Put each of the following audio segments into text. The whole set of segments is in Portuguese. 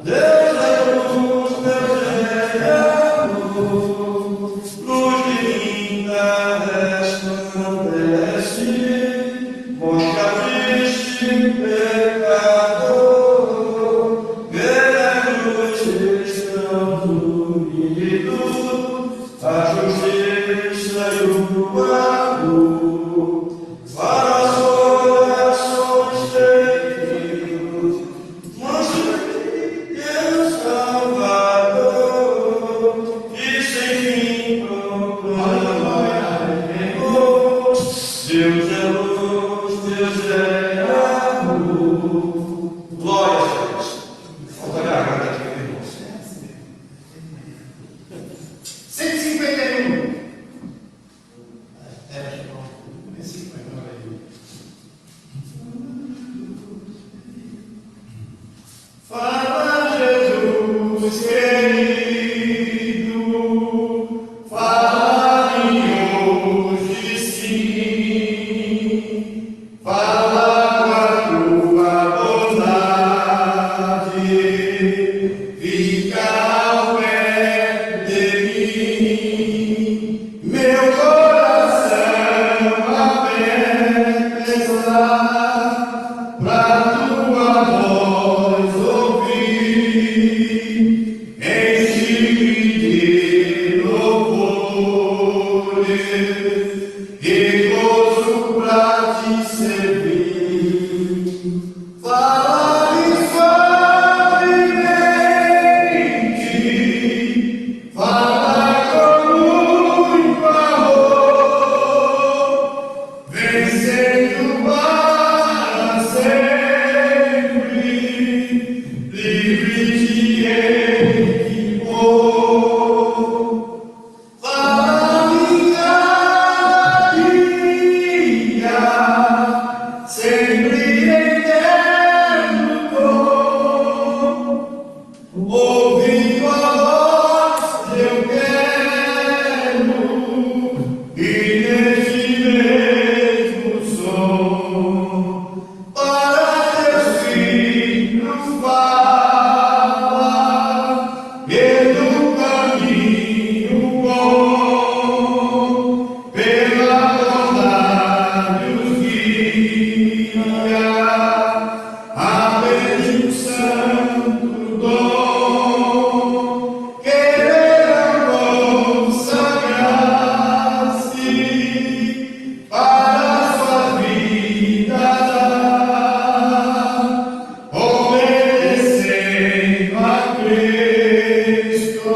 Deus é luz, Deus é amor, luz divina resplandece, mostra triste pecador, guerreiros cristãos unidos, a justiça e o amor, para as orações terríveis, mostra Deus Salvador, e sem fim proclamamos, Deus é luz, Deus é amor. Glória a Deus. Falta garganta aqui, irmãos. 151. Fala, Jesus querido, fala-me hoje sim, fala com a tua bondade, fica ao pé de mim, meu coração aberto está pra tua voz ouvir, enche-me de louvores e gozo pra te servir. Fala-me suavemente, fala com muito amor, vencendo para sempre, livre de equívoco. Fala-me cada dia, sempre em eterno dom, ouvindo a voz eu quero, e neste mesmo som, para teus filhos fala, e do caminho bom, pela bondade os guia, abre um santo dom, quererão consagrar-se para a sua vida dar, obedecendo a Cristo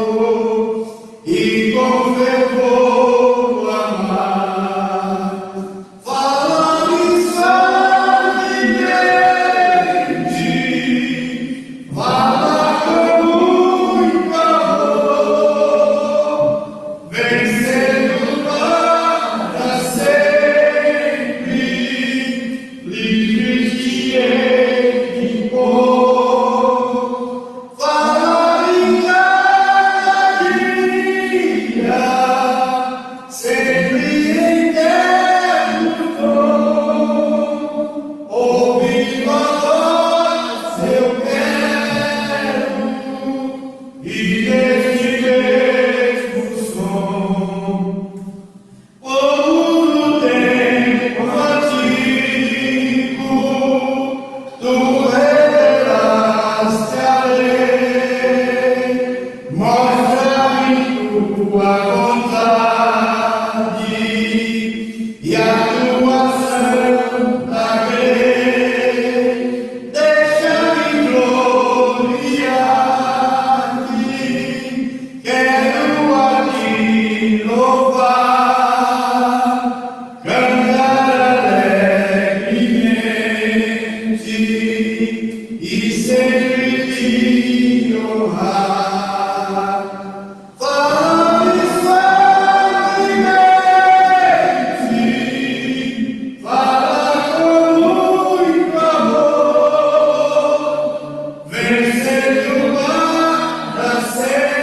e com fervor amar. Fala-me suavemente, fala com muito amor, vencendo para sempre, livres de equívoco. Fala-me cada dia, sempre em eterno dom, ouvindo a voz eu quero, e neste mesmo som, como no tempo antigo, tu revelaste a lei, mostra-me tua vontade e a tua santa lei, deixa-me gloriar-te, quero a ti louvar, cantar alegremente e sempre te honrar. Fala-me suavemente, fala com muito amor, vencendo para sempre,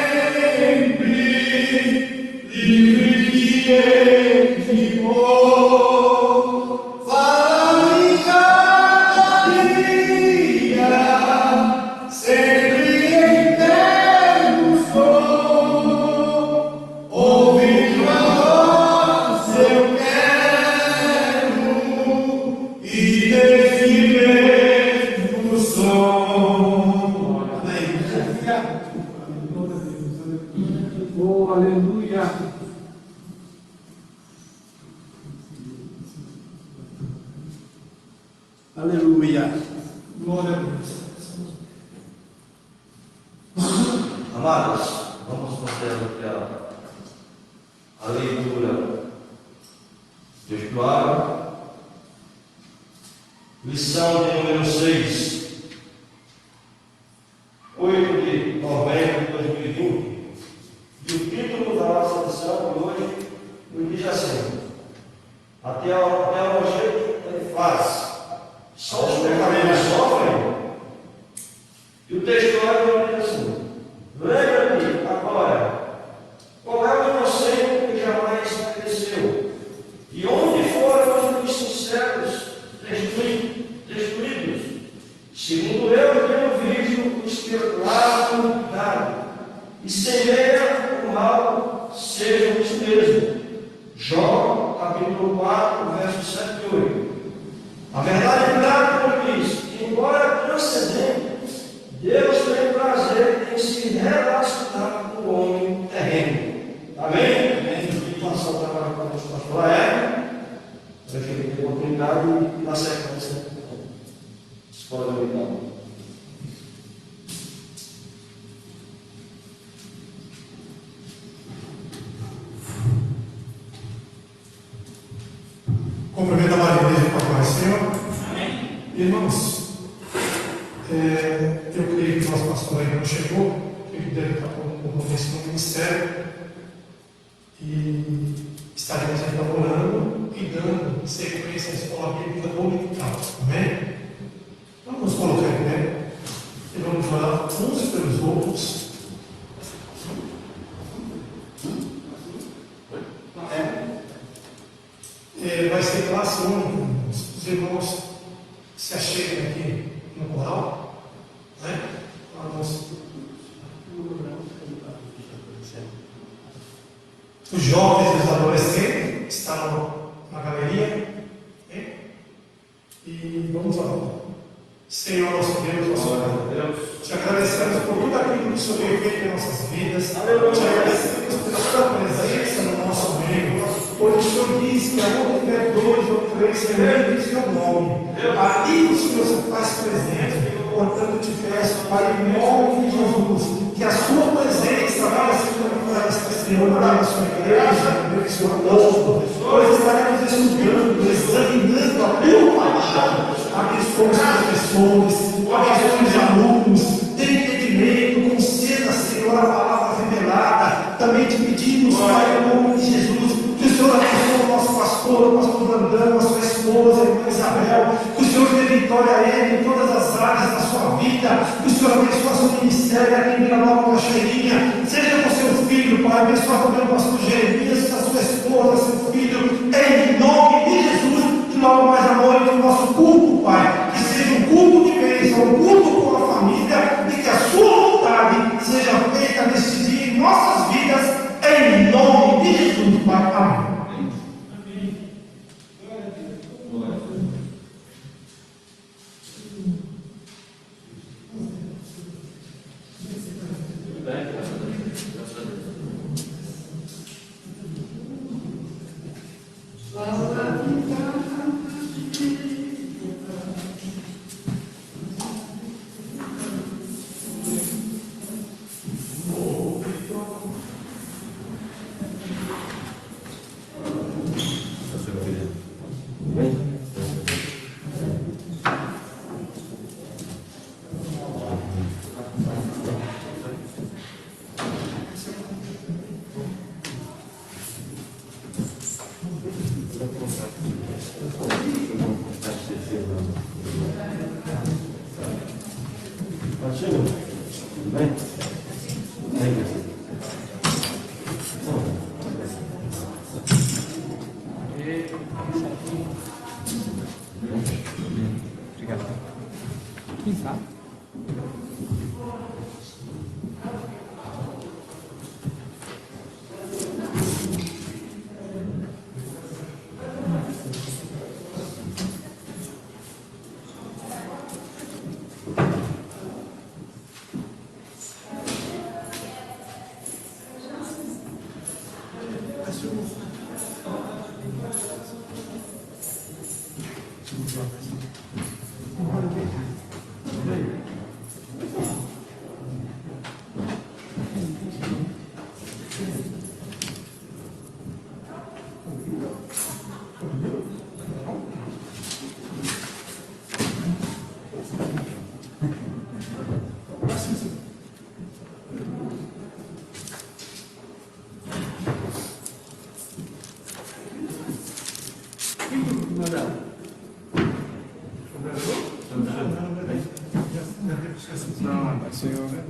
livre de equívoco. Fala-me cada dia, sempre Aleluia. Aleluia. Glória a Deus. Amados, vamos fazer aqui a leitura do Espírito. Lição de número 6, 8 de novembro de 2020. E o título da nossa lição de hoje nos diz assim: a teologia ele faz. Só os pecadores sofrem. E o texto lá diz assim: lembra-te agora, qual é o inocente que jamais pereceu, e onde foram os sinceros destruídos? Segundo eu tenho visto os que lavram o pecado, e semeiam o mal, sejam os mesmos. Jó, capítulo 4, versos 7 e 8. A verdade é clara diz que, embora transcendente, Deus tem prazer em se relacionar com o homem terreno. Amém? Amém. Vou passar o trabalho para o pastor Laércio, para que ele tenha oportunidade e na sequência, escola dominical. Cumprimento a Maria Igreja para o Senhor. Amém. Irmãos, eu creio que o nosso pastor ainda não chegou, ele deve estar com o começo do ministério, e estaremos ainda orando e dando sequência à escola bíblica dominical. Amém? Vamos nos colocar em pé e vamos orar uns pelos outros. Vai ser classe única. Os irmãos se acheguem aqui no coral, né? Os jovens e os adolescentes estão na galeria, né? E vamos lá. Senhor nosso Deus, nosso Pai, te agradecemos por tudo aquilo que o Senhor tem feito em nossas vidas. Te agradecemos por sua presença no nosso meio. Pois o Senhor diz que aonde tiver 2 ou 3 reunidos em seu nome, ali o Senhor se faz presente. Portanto, te peço, Pai, em nome de Jesus, que a sua presença vai se manifestar, Senhor, na sua igreja, no seu povo. Nós estaremos estudando, examinando a tua palavra. Abençoe os professores, abençoe os alunos, dê entendimento, conceda, Senhor, a palavra revelada. Também te pedimos, Pai, em nome de Jesus, que o Senhor abençoe o nosso pastor, o pastor Brandão, a sua esposa, a irmã Isabel, que o Senhor dê vitória a ele em todas as áreas da sua vida, que o Senhor abençoe o seu ministério aqui em Vila Nova Cachoeirinha, seja com seu filho, Pai, abençoe também o pastor Jeremias, a sua esposa, seu filho, em nome de Jesus, que logo mais à noite o nosso culto, Pai, que seja um culto de bênção, um culto com a família, e que a sua vontade seja feita neste dia em nossas vidas, em nome de Jesus, Pai. Amém.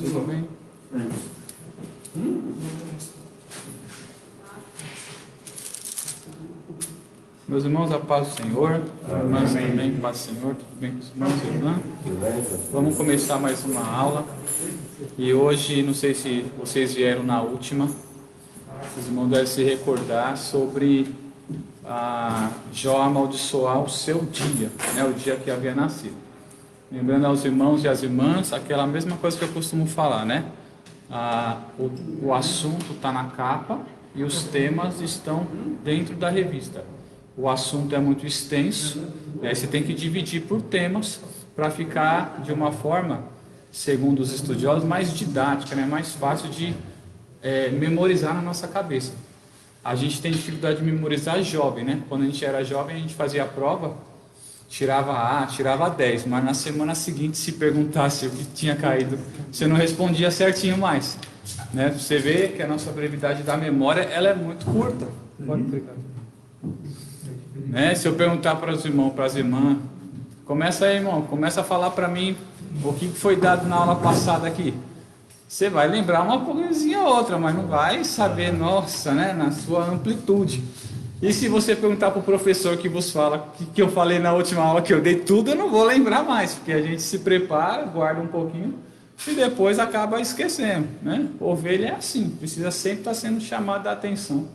Tudo bem? Meus irmãos, a paz do Senhor. Irmãs também, paz do Senhor. Tudo bem com os irmãos e irmãs? Vamos começar mais uma aula. E hoje, não sei se vocês vieram na última, os irmãos devem se recordar sobre Jó amaldiçoar o seu dia, né, o dia que havia nascido. Lembrando aos irmãos e às irmãs, aquela mesma coisa que eu costumo falar, né? O assunto está na capa e os temas estão dentro da revista. O assunto é muito extenso, e aí você tem que dividir por temas para ficar de uma forma, segundo os estudiosos, mais didática, né? Mais fácil de memorizar na nossa cabeça. A gente tem dificuldade de memorizar jovem, né? Quando a gente era jovem, a gente fazia a prova, tirava 10, mas na semana seguinte, se perguntasse o que tinha caído, você não respondia certinho mais, né? Você vê que a nossa brevidade da memória, ela é muito curta. Pode clicar. Né? Se eu perguntar para os irmãos, para as irmãs, começa aí, irmão, começa a falar para mim o que foi dado na aula passada aqui. Você vai lembrar uma coisinha ou outra, mas não vai saber, nossa, né, na sua amplitude. E se você perguntar para o professor que vos fala, que eu falei na última aula que eu dei tudo, eu não vou lembrar mais, porque a gente se prepara, guarda um pouquinho e depois acaba esquecendo, né? Ovelha é assim, precisa sempre estar sendo chamado a atenção,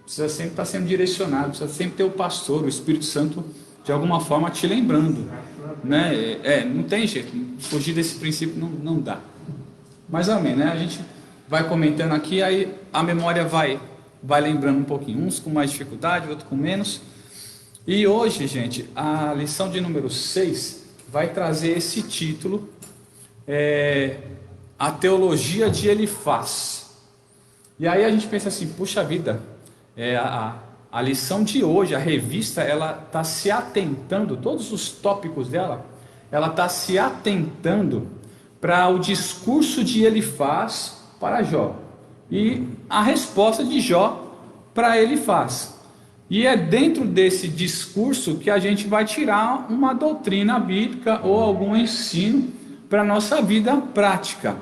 precisa sempre estar sendo direcionado, precisa sempre ter o pastor, o Espírito Santo, de alguma forma te lembrando, né? Não tem jeito, fugir desse princípio não dá. Mas amém, né? A gente vai comentando aqui, aí a memória vai lembrando um pouquinho, uns com mais dificuldade, outros com menos. E hoje, gente, a lição de número 6 vai trazer esse título, a teologia de Elifaz. E aí a gente pensa assim, puxa vida, a lição de hoje, a revista, ela está se atentando, todos os tópicos dela, ela está se atentando para o discurso de Elifaz para Jó e a resposta de Jó para Elifaz. E é dentro desse discurso que a gente vai tirar uma doutrina bíblica ou algum ensino para a nossa vida prática.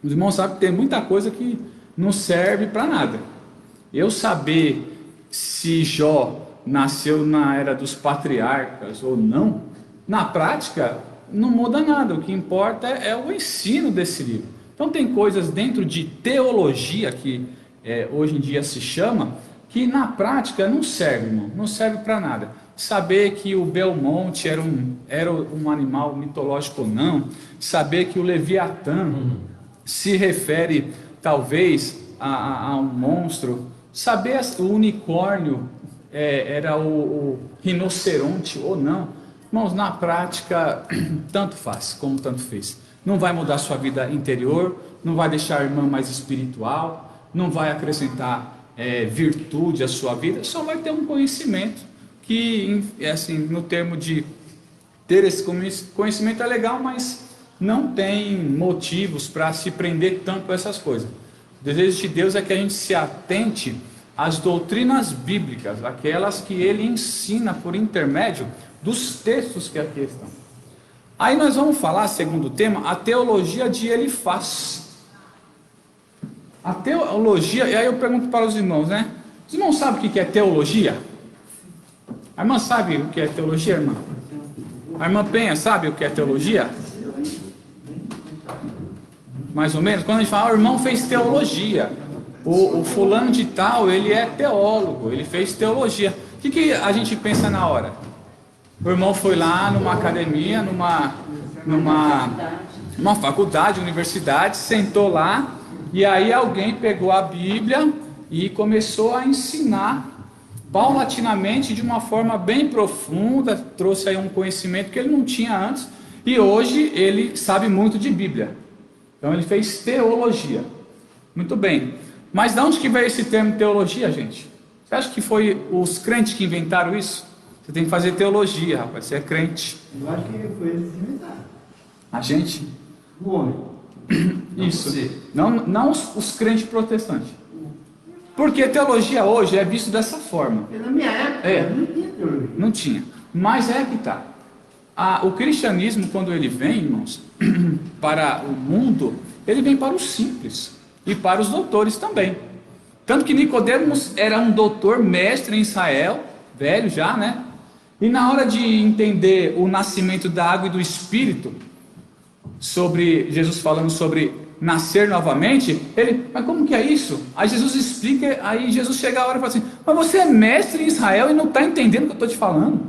Os irmãos sabem que tem muita coisa que não serve para nada. Eu saber se Jó nasceu na era dos patriarcas ou não, na prática não muda nada, o que importa é o ensino desse livro. Então tem coisas dentro de teologia, que hoje em dia se chama, que na prática não serve, irmão, não serve para nada. Saber que o Belmonte era um animal mitológico ou não, saber que o Leviatã se refere talvez a um monstro, saber o unicórnio era o rinoceronte ou não. Irmãos, na prática, tanto faz como tanto fez. Não vai mudar sua vida interior, não vai deixar a irmã mais espiritual, não vai acrescentar virtude à sua vida, só vai ter um conhecimento que, assim, no termo de ter esse conhecimento é legal, mas não tem motivos para se prender tanto a essas coisas. O desejo de Deus é que a gente se atente às doutrinas bíblicas, aquelas que ele ensina por intermédio dos textos que aqui estão. Aí nós vamos falar, segundo tema, a teologia de Elifaz. A teologia, e aí eu pergunto para os irmãos, né? Os irmãos sabem o que é teologia? A irmã sabe o que é teologia, irmã? A irmã Penha sabe o que é teologia? Mais ou menos? Quando a gente fala, o irmão fez teologia. O fulano de tal, ele é teólogo, ele fez teologia. O que a gente pensa na hora? O irmão foi lá numa academia, numa faculdade, universidade, sentou lá, e aí alguém pegou a Bíblia e começou a ensinar paulatinamente, de uma forma bem profunda, trouxe aí um conhecimento que ele não tinha antes, e hoje ele sabe muito de Bíblia. Então ele fez teologia. Muito bem. Mas de onde que veio esse termo teologia, gente? Você acha que foi os crentes que inventaram isso? Você tem que fazer teologia, rapaz, você é crente. Eu acho que foi eles que inventaram. A gente? O homem. Isso. Não os crentes protestantes. Porque teologia hoje é visto dessa forma. Porque na minha época não tinha teologia. Não tinha. Mas é que está. O cristianismo, quando ele vem, irmãos, para o mundo, ele vem para os simples e para os doutores também. Tanto que Nicodemos era um doutor mestre em Israel, velho já, né? E na hora de entender o nascimento da água e do Espírito, sobre Jesus falando sobre nascer novamente, ele, mas como que é isso? Aí Jesus explica, aí Jesus chega a hora e fala assim, mas você é mestre em Israel e não está entendendo o que eu estou te falando?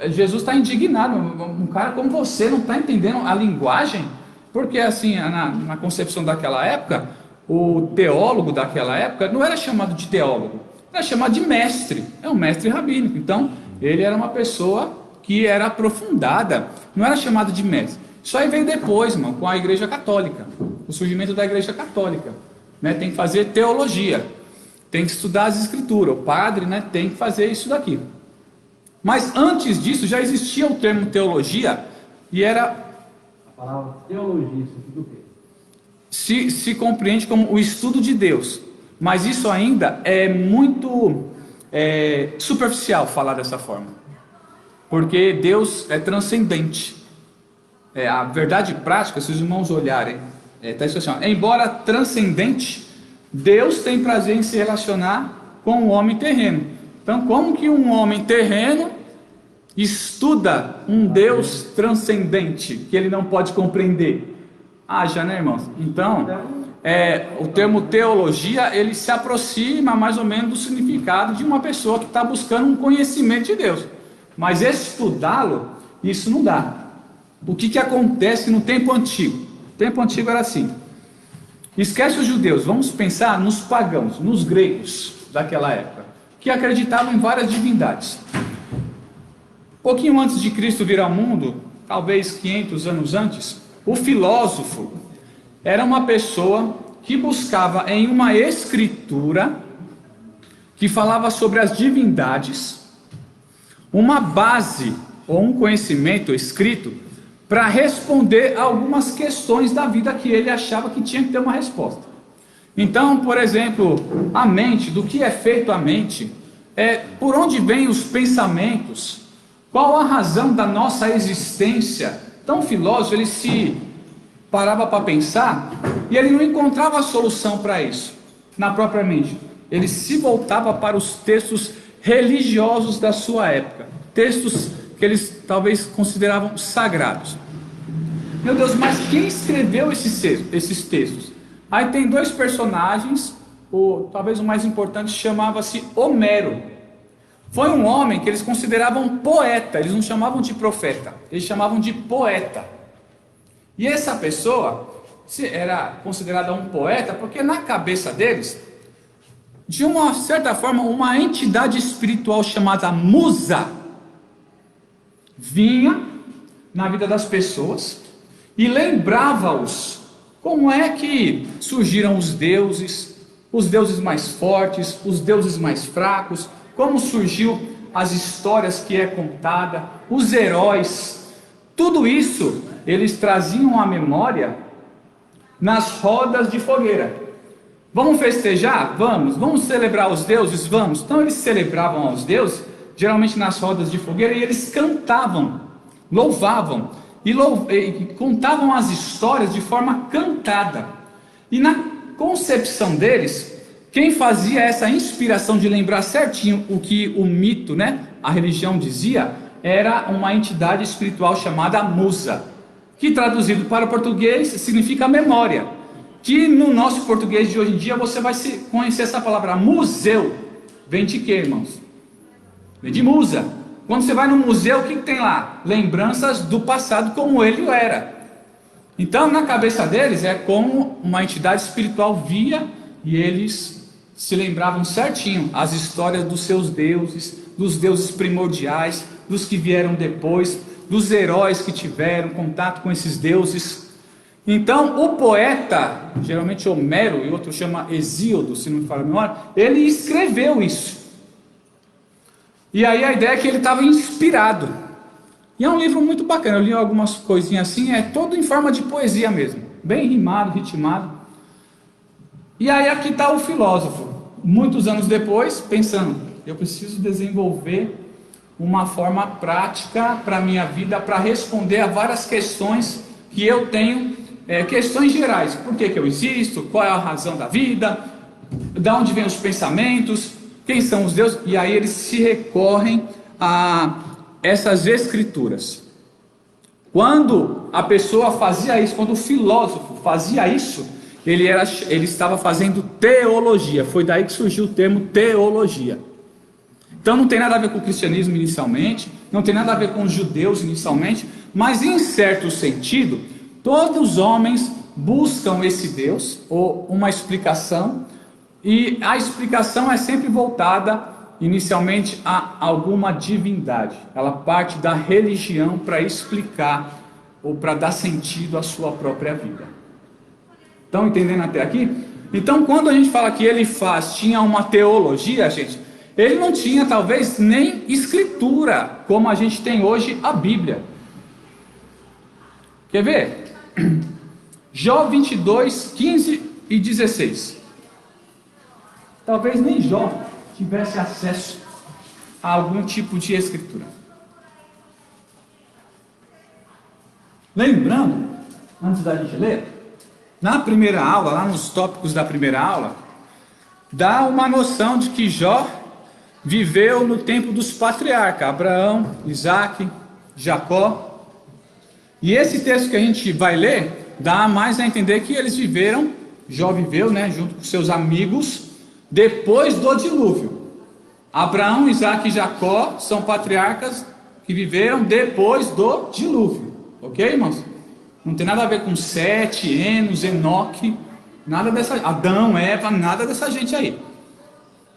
Jesus está indignado, um cara como você não está entendendo a linguagem, porque assim, na concepção daquela época, o teólogo daquela época não era chamado de teólogo, era chamado de mestre, é um mestre rabínico, então ele era uma pessoa que era aprofundada, não era chamado de mestre. Isso aí veio depois, irmão, com a Igreja Católica, o surgimento da Igreja Católica, né? Tem que fazer teologia, tem que estudar as Escrituras, o padre, né, tem que fazer isso daqui. Mas antes disso já existia o termo teologia, e era... A palavra teologia, isso aqui do quê? Se compreende como o estudo de Deus, mas isso ainda é muito superficial falar dessa forma, porque Deus é transcendente. A verdade prática, se os irmãos olharem, está escrito assim, embora transcendente, Deus tem prazer em se relacionar com o homem terreno. Então, como que um homem terreno estuda um Deus transcendente, que ele não pode compreender? Já, né, irmãos? Então, o termo teologia, ele se aproxima mais ou menos do significado de uma pessoa que está buscando um conhecimento de Deus. Mas estudá-lo, isso não dá. O que acontece no tempo antigo? O tempo antigo era assim. Esquece os judeus, vamos pensar nos pagãos, nos gregos daquela época, que acreditavam em várias divindades. Pouquinho antes de Cristo vir ao mundo, talvez 500 anos antes, o filósofo era uma pessoa que buscava em uma escritura que falava sobre as divindades, uma base ou um conhecimento escrito para responder a algumas questões da vida que ele achava que tinha que ter uma resposta. Então, por exemplo, a mente, do que é feito a mente, por onde vêm os pensamentos, qual a razão da nossa existência. Então o filósofo, ele se parava para pensar e ele não encontrava solução para isso na própria mente. Ele se voltava para os textos religiosos da sua época, textos que eles talvez consideravam sagrados. Meu Deus, mas quem escreveu esses textos? Aí tem dois personagens, talvez o mais importante chamava-se Homero. Foi um homem que eles consideravam poeta, eles não chamavam de profeta, eles chamavam de poeta. E essa pessoa era considerada um poeta porque na cabeça deles, de uma certa forma, uma entidade espiritual chamada musa vinha na vida das pessoas e lembrava-os como é que surgiram os deuses mais fortes, os deuses mais fracos, como surgiu as histórias que é contada, os heróis, tudo isso eles traziam à memória nas rodas de fogueira. Vamos festejar? Vamos celebrar os deuses? Vamos. Então eles celebravam aos deuses, geralmente nas rodas de fogueira, e eles cantavam, louvavam, e contavam as histórias de forma cantada. E na concepção deles, quem fazia essa inspiração de lembrar certinho o que o mito, né, a religião dizia, era uma entidade espiritual chamada musa, que traduzido para o português significa memória, que no nosso português de hoje em dia você vai conhecer essa palavra museu. Vem de quê, irmãos? Vem de musa. Quando você vai no museu, o que tem lá? Lembranças do passado como ele era. Então na cabeça deles é como uma entidade espiritual via, e eles se lembravam certinho as histórias dos seus deuses, dos deuses primordiais, dos que vieram depois, dos heróis que tiveram contato com esses deuses. Então o poeta, geralmente Homero, e outro chama Hesíodo, se não me falha a memória, ele escreveu isso. E aí a ideia é que ele estava inspirado. E é um livro muito bacana, eu li algumas coisinhas assim, é todo em forma de poesia mesmo, bem rimado, ritmado. E aí aqui está o filósofo, muitos anos depois, pensando, eu preciso desenvolver uma forma prática para a minha vida, para responder a várias questões que eu tenho questões gerais. Por que eu existo? Qual é a razão da vida? De onde vêm os pensamentos? Quem são os deuses? E aí eles se recorrem a essas escrituras. Quando a pessoa fazia isso, quando o filósofo fazia isso, ele estava fazendo teologia. Foi daí que surgiu o termo teologia. Então não tem nada a ver com o cristianismo inicialmente, não tem nada a ver com os judeus inicialmente, mas em certo sentido, todos os homens buscam esse Deus, ou uma explicação, e a explicação é sempre voltada inicialmente a alguma divindade. Ela parte da religião para explicar ou para dar sentido à sua própria vida. Estão entendendo até aqui? Então, quando a gente fala que Elifaz tinha uma teologia, gente, ele não tinha talvez nem escritura, como a gente tem hoje a Bíblia. Quer ver? Jó 22, 15 e 16. Talvez nem Jó tivesse acesso a algum tipo de escritura. Lembrando, antes da gente ler, na primeira aula, lá nos tópicos da primeira aula, dá uma noção de que Jó viveu no tempo dos patriarcas, Abraão, Isaac, Jacó. E esse texto que a gente vai ler, dá mais a entender que eles viveram, Jó viveu, junto com seus amigos, depois do dilúvio. Abraão, Isaac e Jacó são patriarcas que viveram depois do dilúvio. Ok, irmãos? Não tem nada a ver com Sete, Enos, Enoque, nada dessa, Adão, Eva, nada dessa gente aí.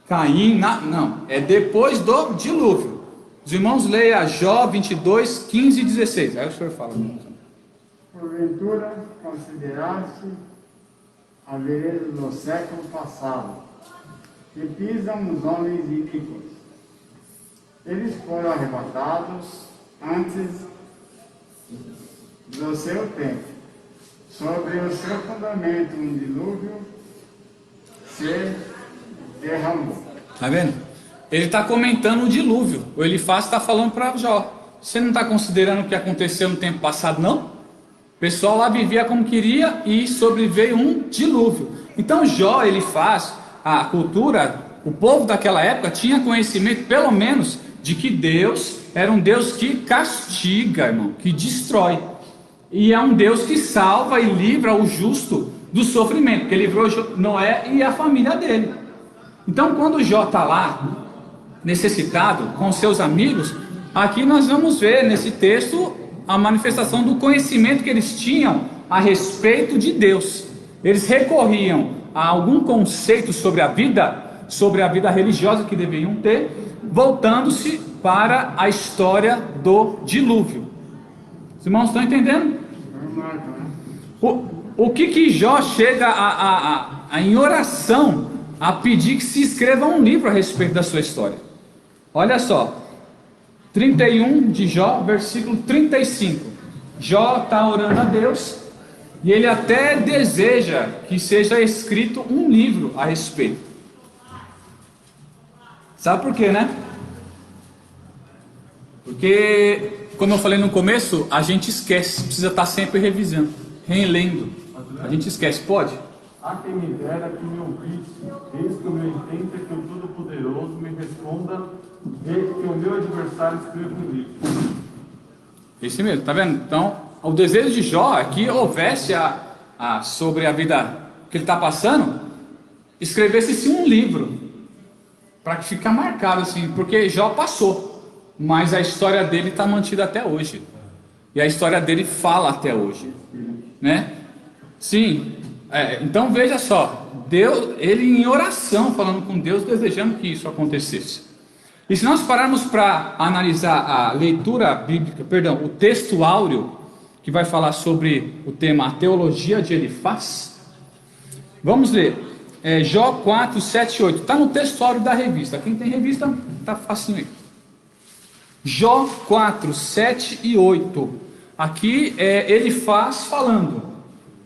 Caim, não, é depois do dilúvio. Os irmãos leiam Jó 22, 15 e 16. Aí o senhor fala. Porventura, consideraste a vereda do século passado, que pisam os homens iníquos. Eles foram arrebatados antes do seu tempo. Sobre o seu fundamento um dilúvio se derramou. Tá vendo? Ele está comentando o dilúvio. O Elifaz está falando para Jó. Você não está considerando o que aconteceu no tempo passado, não? O pessoal lá vivia como queria e sobreveio um dilúvio. Então Jó, Elifaz, a cultura, o povo daquela época tinha conhecimento, pelo menos, de que Deus era um Deus que castiga, irmão, que destrói. E é um Deus que salva e livra o justo do sofrimento, porque livrou Noé e a família dele. Então, quando Jó está lá, necessitado, com seus amigos, aqui nós vamos ver nesse texto a manifestação do conhecimento que eles tinham a respeito de Deus. Eles recorriam a algum conceito sobre a vida religiosa que deveriam ter, voltando-se para a história do dilúvio. Os irmãos estão entendendo? O que Jó chega em oração a pedir que se escreva um livro a respeito da sua história? Olha só, 31 de Jó, versículo 35. Jó está orando a Deus e ele até deseja que seja escrito um livro a respeito. Sabe por quê, né? Porque, como eu falei no começo, a gente esquece, precisa estar sempre revisando, relendo. A gente esquece, pode? Há quem me dera que me ouvisse, eis que o meu intento é que o Todo-Poderoso me responda e que o meu adversário escreva um livro. Esse mesmo, tá vendo? Então, o desejo de Jó é que houvesse sobre a vida que ele está passando, escrevesse-se um livro, para que fique marcado assim, porque Jó passou, mas a história dele está mantida até hoje, e a história dele fala até hoje, né? Sim. Então veja só, Deus, ele em oração, falando com Deus, desejando que isso acontecesse. E se nós pararmos para analisar a leitura bíblica, o texto áureo, que vai falar sobre o tema a teologia de Elifaz, vamos ler, Jó 4, 7 e 8, está no texto áureo da revista, quem tem revista, está facinho aí. Jó 4, 7 e 8, aqui Elifaz falando.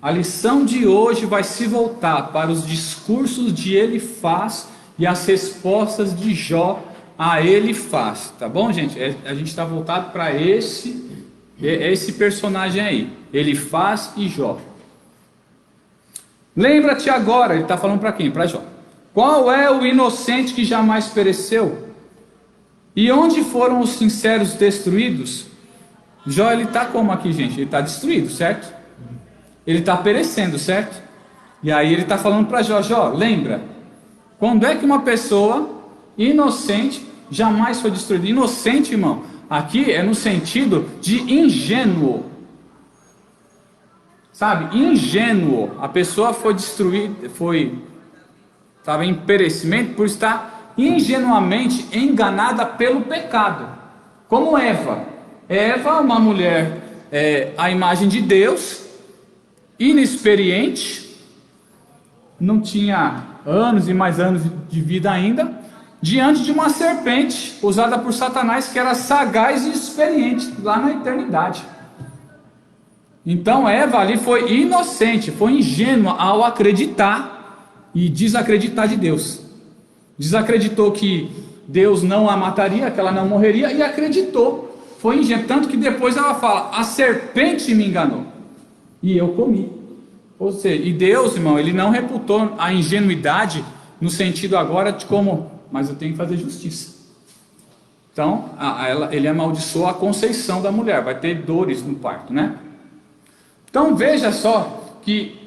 A lição de hoje vai se voltar para os discursos de Elifaz e as respostas de Jó a Elifaz, tá bom, gente? A gente está voltado para esse personagem aí, Elifaz e Jó. Lembra-te agora, ele está falando para quem? Para Jó. Qual é o inocente que jamais pereceu? E onde foram os sinceros destruídos? Jó, ele está como aqui, gente? Ele está destruído, certo? Ele está perecendo, certo? E aí ele está falando para Jó, Jó, lembra, quando é que uma pessoa inocente jamais foi destruída? Inocente, irmão, aqui é no sentido de ingênuo. Sabe, ingênuo. A pessoa foi destruída, estava em perecimento por estar ingenuamente enganada pelo pecado. Como Eva. Eva, uma mulher à imagem de Deus, inexperiente, não tinha anos e mais anos de vida ainda, diante de uma serpente usada por Satanás, que era sagaz e experiente lá na eternidade. Então Eva ali foi inocente, foi ingênua ao acreditar e desacreditar de Deus. Desacreditou que Deus não a mataria, que ela não morreria, e acreditou. Foi ingênua, tanto que depois ela fala, a serpente me enganou e eu comi. Ou seja, e Deus, irmão, ele não reputou a ingenuidade no sentido agora de como, mas eu tenho que fazer justiça. Então, ele amaldiçoou a conceição da mulher, vai ter dores no parto, né? Então veja só que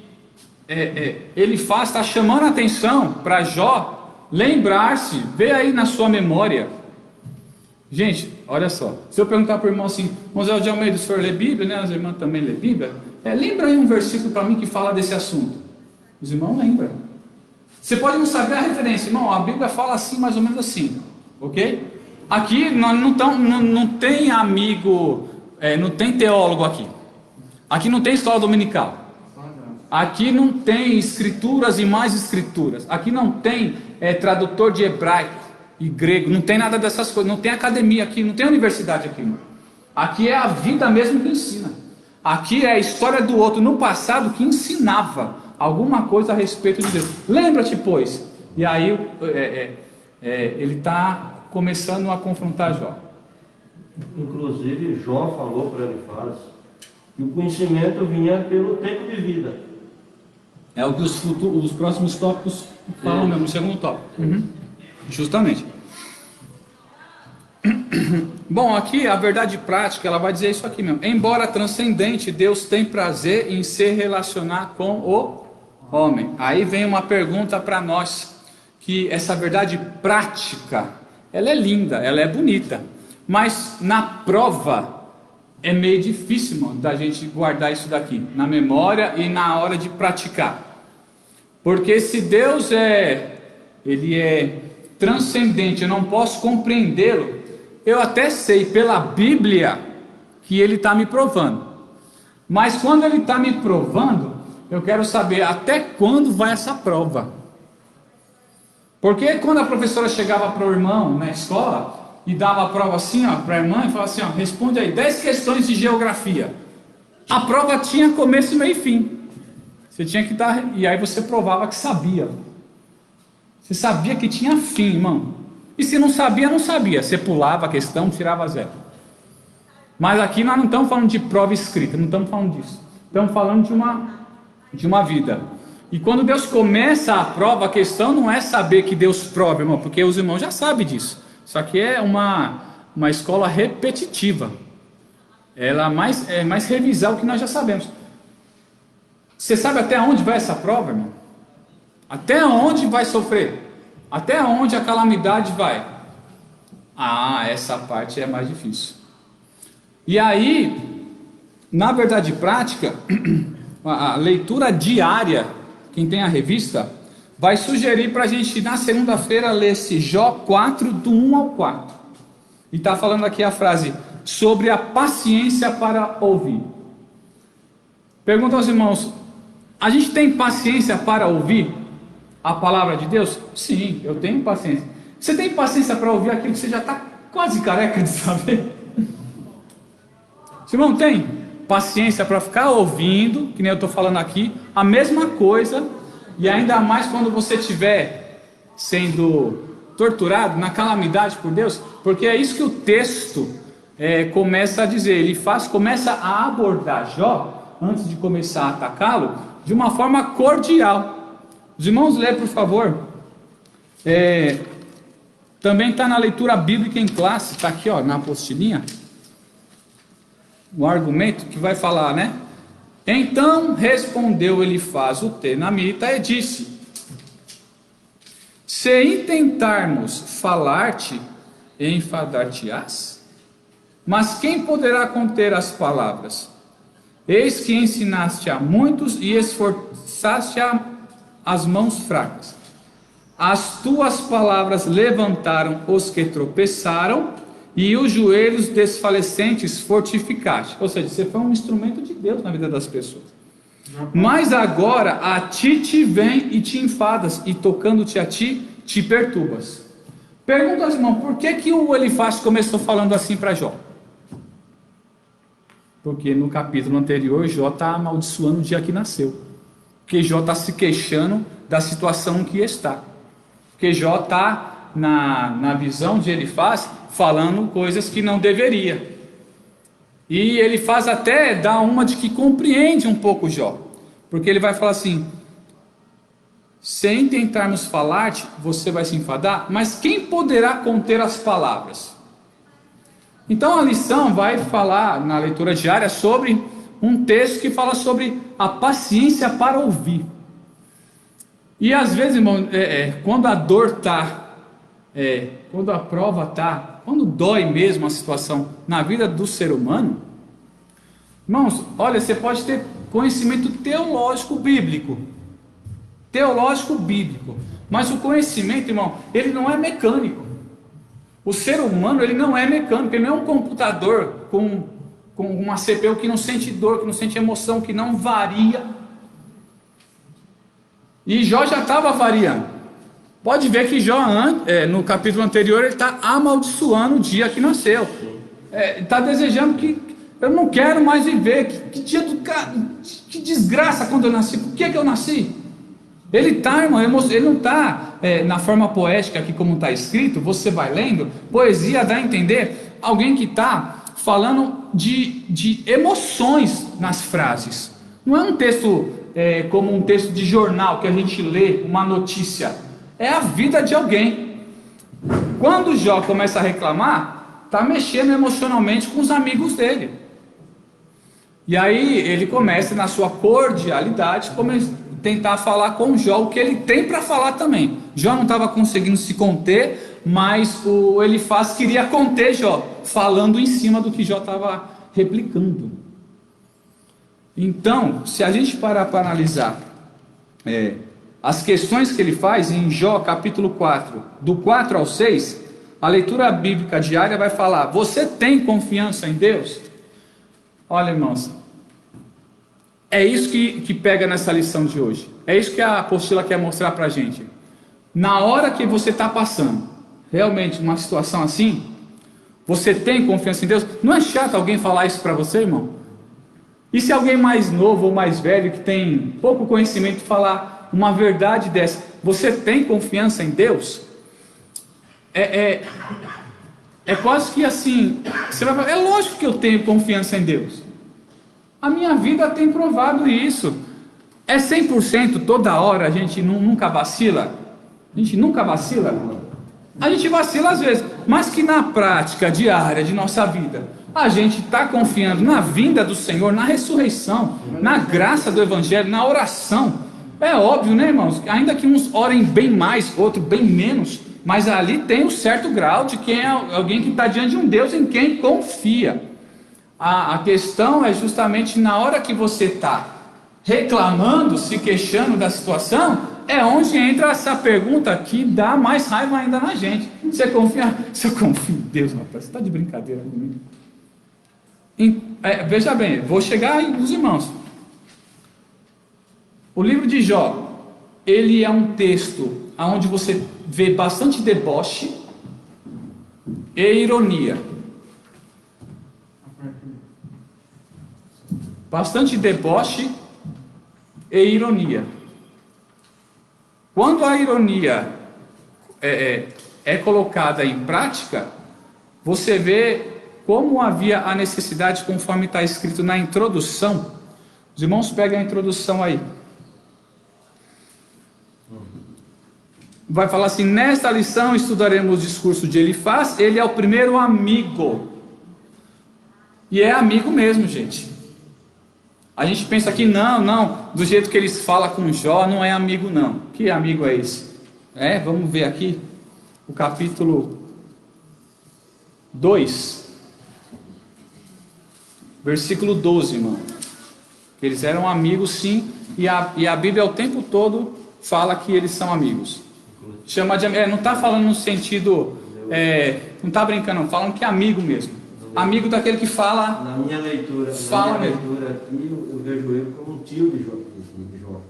ele está chamando a atenção para Jó lembrar-se, vê aí na sua memória. Gente, olha só, se eu perguntar para o irmão assim, José de Almeida, o senhor lê Bíblia, né? As irmãs também lê Bíblia? Lembra aí um versículo para mim que fala desse assunto. Os irmãos lembram. Você pode não saber a referência, irmão, a Bíblia fala assim, mais ou menos assim, ok? Aqui não tem amigo, não tem teólogo aqui. Aqui não tem escola dominical. Aqui não tem escrituras e mais escrituras. Aqui não tem tradutor de hebraico e grego. Não tem nada dessas coisas. Não tem academia aqui. Não tem universidade aqui, irmão. Aqui é a vida mesmo que ensina. Aqui é a história do outro no passado que ensinava alguma coisa a respeito de Deus. Lembra-te, pois. E aí ele está começando a confrontar Jó. Inclusive, Jó falou para Elifaz que o conhecimento vinha pelo tempo de vida. É o que os próximos tópicos falam mesmo, no segundo tópico. Justamente. Bom, aqui a verdade prática, ela vai dizer isso aqui mesmo. Embora transcendente, Deus tem prazer em se relacionar com o homem. Aí vem uma pergunta para nós, que essa verdade prática, ela é linda, ela é bonita, mas na prova é meio difícil, irmão, da gente guardar isso daqui na memória e na hora de praticar. Porque se Deus ele é transcendente, eu não posso compreendê-lo. Eu até sei pela Bíblia que ele está me provando. Mas quando ele está me provando, eu quero saber até quando vai essa prova. Porque quando a professora chegava para o irmão na escola e dava a prova assim, para a irmã, e falava assim, responde aí 10 questões de geografia. A prova tinha começo, meio e fim. Você tinha que dar, e aí você provava que sabia. Você sabia que tinha fim, irmão. E se não sabia, não sabia. Você pulava a questão, tirava zero. Mas aqui nós não estamos falando de prova escrita, não estamos falando disso. Estamos falando de uma vida. E quando Deus começa a prova, a questão não é saber que Deus prova, irmão, porque os irmãos já sabem disso. Isso aqui é uma escola repetitiva. Ela é mais revisar o que nós já sabemos. Você sabe até onde vai essa prova, irmão? Até onde vai sofrer? Até onde a calamidade vai? Essa parte é mais difícil. E aí, na verdade prática, a leitura diária, quem tem a revista, vai sugerir para a gente, na segunda-feira, ler esse Jó 4, do 1 ao 4. E está falando aqui a frase, sobre a paciência para ouvir. Pergunta aos irmãos, a gente tem paciência para ouvir a palavra de Deus? Sim, eu tenho paciência. Você tem paciência para ouvir aquilo que você já está quase careca de saber? Seu irmão tem paciência para ficar ouvindo, que nem eu estou falando aqui, a mesma coisa, e ainda mais quando você estiver sendo torturado na calamidade por Deus, porque é isso que o texto começa a dizer. Ele começa a abordar Jó, antes de começar a atacá-lo, de uma forma cordial. Os irmãos lê, por favor. Também está na leitura bíblica em classe, está aqui, ó, na apostilinha, o argumento que vai falar, né? Então respondeu Elifaz o Tenamita e disse: se intentarmos falar-te, enfadar-te-ás? Mas quem poderá conter as palavras? Eis que ensinaste a muitos e esforçaste as mãos fracas. As tuas palavras levantaram os que tropeçaram, e os joelhos desfalecentes fortificaste. Ou seja, você foi um instrumento de Deus na vida das pessoas. Mas agora a ti te vem e te enfadas, e tocando-te a ti, te perturbas. Pergunta aos irmãos, por que o Elifaz começou falando assim para Jó? Porque no capítulo anterior, Jó está amaldiçoando o dia que nasceu. Porque Jó está se queixando da situação que está. Porque Jó está, na visão de Elifaz, falando coisas que não deveria. E Elifaz até dá uma de que compreende um pouco Jó. Porque ele vai falar assim: sem tentarmos falar-te, você vai se enfadar, mas quem poderá conter as palavras? Então a lição vai falar na leitura diária sobre um texto que fala sobre a paciência para ouvir. E às vezes, irmão, quando a dor está, quando a prova está, quando dói mesmo a situação na vida do ser humano, irmãos, olha, você pode ter conhecimento teológico bíblico, mas o conhecimento, irmão, ele não é mecânico. O ser humano, ele não é mecânico, ele não é um computador com uma CPU que não sente dor, que não sente emoção, que não varia. E Jó já estava variando. Pode ver que Jó, no capítulo anterior, ele está amaldiçoando o dia que nasceu. Está desejando que eu não quero mais viver. Que dia do cara, que desgraça quando eu nasci. Por que eu nasci? Ele está, irmão, ele não está na forma poética aqui como está escrito. Você vai lendo, poesia dá a entender alguém que está falando de emoções nas frases. Não é um texto como um texto de jornal que a gente lê, uma notícia. É a vida de alguém. Quando Jó começa a reclamar, está mexendo emocionalmente com os amigos dele. E aí ele começa, na sua cordialidade, tentar falar com Jó o que ele tem para falar também. Jó não estava conseguindo se conter, mas o Elifaz queria conter Jó, falando em cima do que Jó estava replicando. Então, se a gente parar para analisar as questões que ele faz em Jó capítulo 4, do 4 ao 6, a leitura bíblica diária vai falar: você tem confiança em Deus? Olha, irmãos, é isso que pega nessa lição de hoje. É isso que a apostila quer mostrar para a gente. Na hora que você está passando realmente uma situação assim, você tem confiança em Deus? Não é chato alguém falar isso para você, irmão? E se alguém mais novo ou mais velho, que tem pouco conhecimento, falar uma verdade dessa, você tem confiança em Deus? É quase que assim, você vai falar, é lógico que eu tenho confiança em Deus. A minha vida tem provado isso. É 100% toda hora, a gente nunca vacila? A gente nunca vacila? A gente vacila às vezes, mas que na prática diária de nossa vida, a gente está confiando na vinda do Senhor, na ressurreição, na graça do Evangelho, na oração. É óbvio, né, irmãos? Ainda que uns orem bem mais, outros bem menos, mas ali tem um certo grau de quem é alguém que está diante de um Deus em quem confia. A questão é justamente na hora que você está reclamando, se queixando da situação, é onde entra essa pergunta que dá mais raiva ainda na gente. Você confia? Se eu confio em Deus, rapaz, você está de brincadeira comigo? Veja bem, vou chegar aí nos irmãos. O livro de Jó, ele é um texto onde você vê bastante deboche e ironia. Bastante deboche e ironia. Quando a ironia é colocada em prática, você vê como havia a necessidade, conforme está escrito na introdução. Os irmãos pegam a introdução aí. Vai falar assim: nesta lição estudaremos o discurso de Elifaz. Ele é o primeiro amigo. E é amigo mesmo, gente. A gente pensa que não, do jeito que eles falam com Jó, não é amigo não. Que amigo é esse? Vamos ver aqui o capítulo 2, versículo 12, irmão. Eles eram amigos sim, e a Bíblia o tempo todo fala que eles são amigos. Chama de não está falando no sentido, não está brincando, não, falando que é amigo mesmo. Amigo daquele que fala. Na minha leitura, fala aqui, eu vejo ele como um tio de Jó.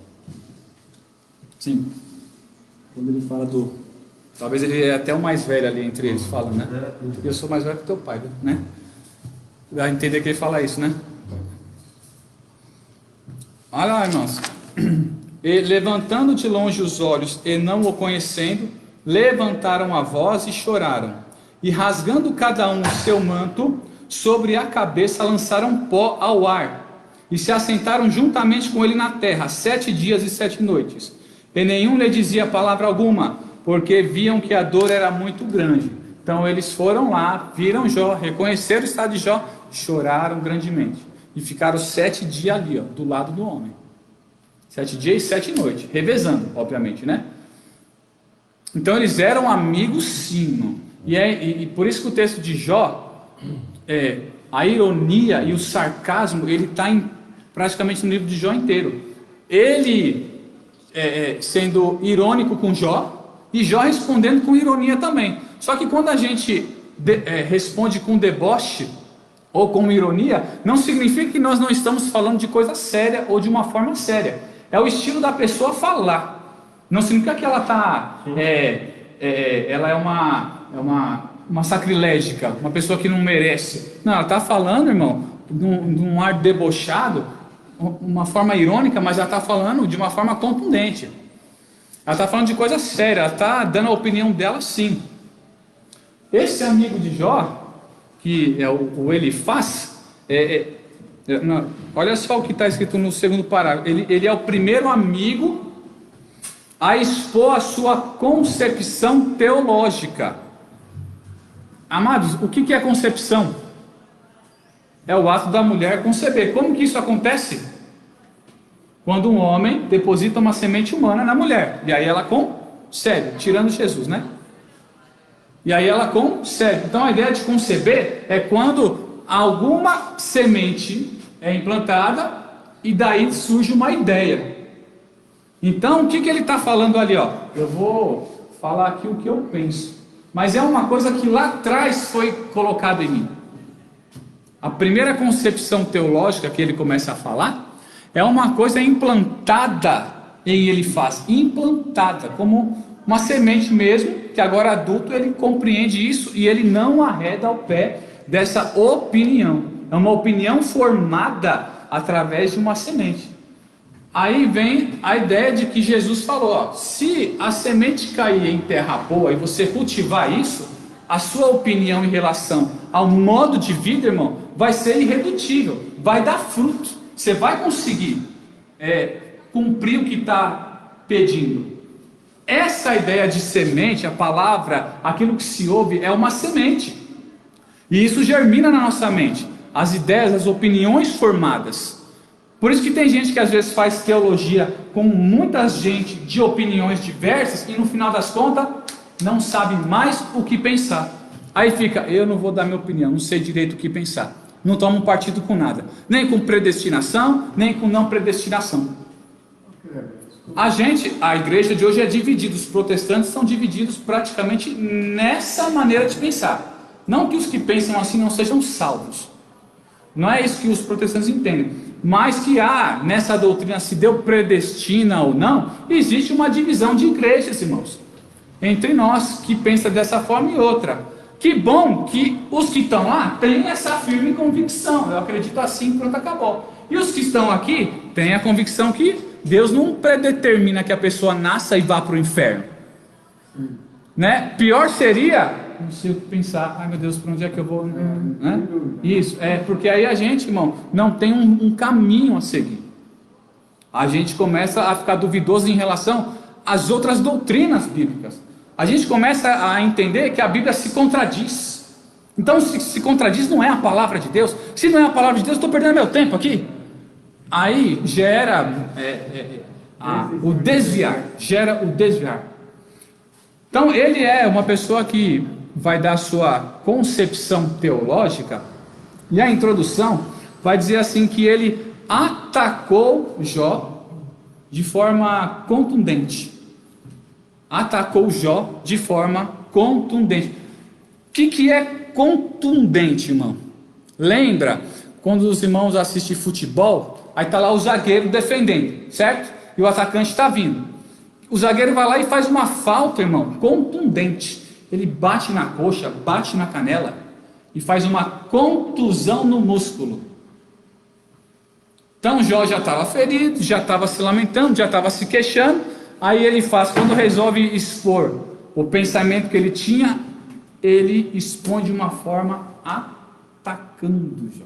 Sim. Quando ele fala do. Talvez ele é até o mais velho ali entre eles, falam, né? Eu sou mais velho que teu pai, né? Dá a entender que ele fala isso, né? Olha lá, irmãos. E, levantando de longe os olhos e não o conhecendo, levantaram a voz e choraram. E rasgando cada um o seu manto, sobre a cabeça lançaram pó ao ar. E se assentaram juntamente com ele na terra, 7 dias e 7 noites. E nenhum lhe dizia palavra alguma, porque viam que a dor era muito grande. Então eles foram lá, viram Jó, reconheceram o estado de Jó, choraram grandemente. E ficaram 7 dias ali, do lado do homem. 7 dias e 7 noites, revezando, obviamente, né? Então eles eram amigos sim. E por isso que o texto de Jó, a ironia e o sarcasmo, ele está praticamente no livro de Jó inteiro. Ele sendo irônico com Jó, e Jó respondendo com ironia também. Só que quando a gente responde com deboche, ou com ironia, não significa que nós não estamos falando de coisa séria, ou de uma forma séria. É o estilo da pessoa falar. Não significa que ela está... ela é uma sacrilégica, uma pessoa que não merece. Não, ela está falando, irmão, num ar debochado, uma forma irônica, mas ela está falando de uma forma contundente. Ela está falando de coisa séria, ela está dando a opinião dela sim. Esse amigo de Jó, que é o Elifaz, olha só o que está escrito no segundo parágrafo. Ele é o primeiro amigo a expor a sua concepção teológica. Amados, o que é concepção? É o ato da mulher conceber. Como que isso acontece? Quando um homem deposita uma semente humana na mulher, e aí ela concebe, tirando Jesus, né? E aí ela concebe. Então a ideia de conceber é quando alguma semente é implantada e daí surge uma ideia. Então o que ele está falando ali? Eu vou falar aqui o que eu penso, mas é uma coisa que lá atrás foi colocada em mim. A primeira concepção teológica que ele começa a falar é uma coisa implantada em Elifaz, implantada como uma semente mesmo, que agora adulto ele compreende isso e ele não arreda ao pé dessa opinião. É uma opinião formada através de uma semente. Aí vem a ideia de que Jesus falou, se a semente cair em terra boa e você cultivar isso, a sua opinião em relação ao modo de vida, irmão, vai ser irredutível, vai dar fruto, você vai conseguir cumprir o que está pedindo. Essa ideia de semente, a palavra, aquilo que se ouve, é uma semente, e isso germina na nossa mente, as ideias, as opiniões formadas. Por isso que tem gente que às vezes faz teologia com muita gente de opiniões diversas e no final das contas não sabe mais o que pensar. Aí fica, eu não vou dar minha opinião, não sei direito o que pensar. Não tomo partido com nada, nem com predestinação, nem com não predestinação. A igreja de hoje é dividida, os protestantes são divididos praticamente nessa maneira de pensar. Não que os que pensam assim não sejam salvos, não é isso que os protestantes entendem, mas que nessa doutrina, se Deus predestina ou não, existe uma divisão de igrejas, irmãos, entre nós que pensa dessa forma e outra. Que bom que os que estão lá têm essa firme convicção, eu acredito assim, pronto, acabou. E os que estão aqui têm a convicção que Deus não predetermina que a pessoa nasça e vá para o inferno, né? Pior seria, não sei o que pensar, ai meu Deus, para onde é que eu vou, né? Isso, porque aí a gente, irmão, não tem um caminho a seguir. A gente começa a ficar duvidoso em relação as outras doutrinas bíblicas. A gente começa a entender que a Bíblia se contradiz. Então, se contradiz, não é a palavra de Deus. Se não é a palavra de Deus, estou perdendo meu tempo aqui. Aí gera o desviar. Gera o desviar. Então, ele é uma pessoa que vai dar sua concepção teológica. E a introdução vai dizer assim que ele atacou Jó de forma contundente. Atacou Jó de forma contundente. O que é contundente, irmão? Lembra quando os irmãos assistem futebol, aí está lá o zagueiro defendendo, certo? E o atacante está vindo. O zagueiro vai lá e faz uma falta, irmão, contundente. Ele bate na coxa, bate na canela e faz uma contusão no músculo. Então Jó já estava ferido, já estava se lamentando, já estava se queixando. Aí ele faz, quando resolve expor o pensamento que ele tinha, ele expõe de uma forma atacando Jó,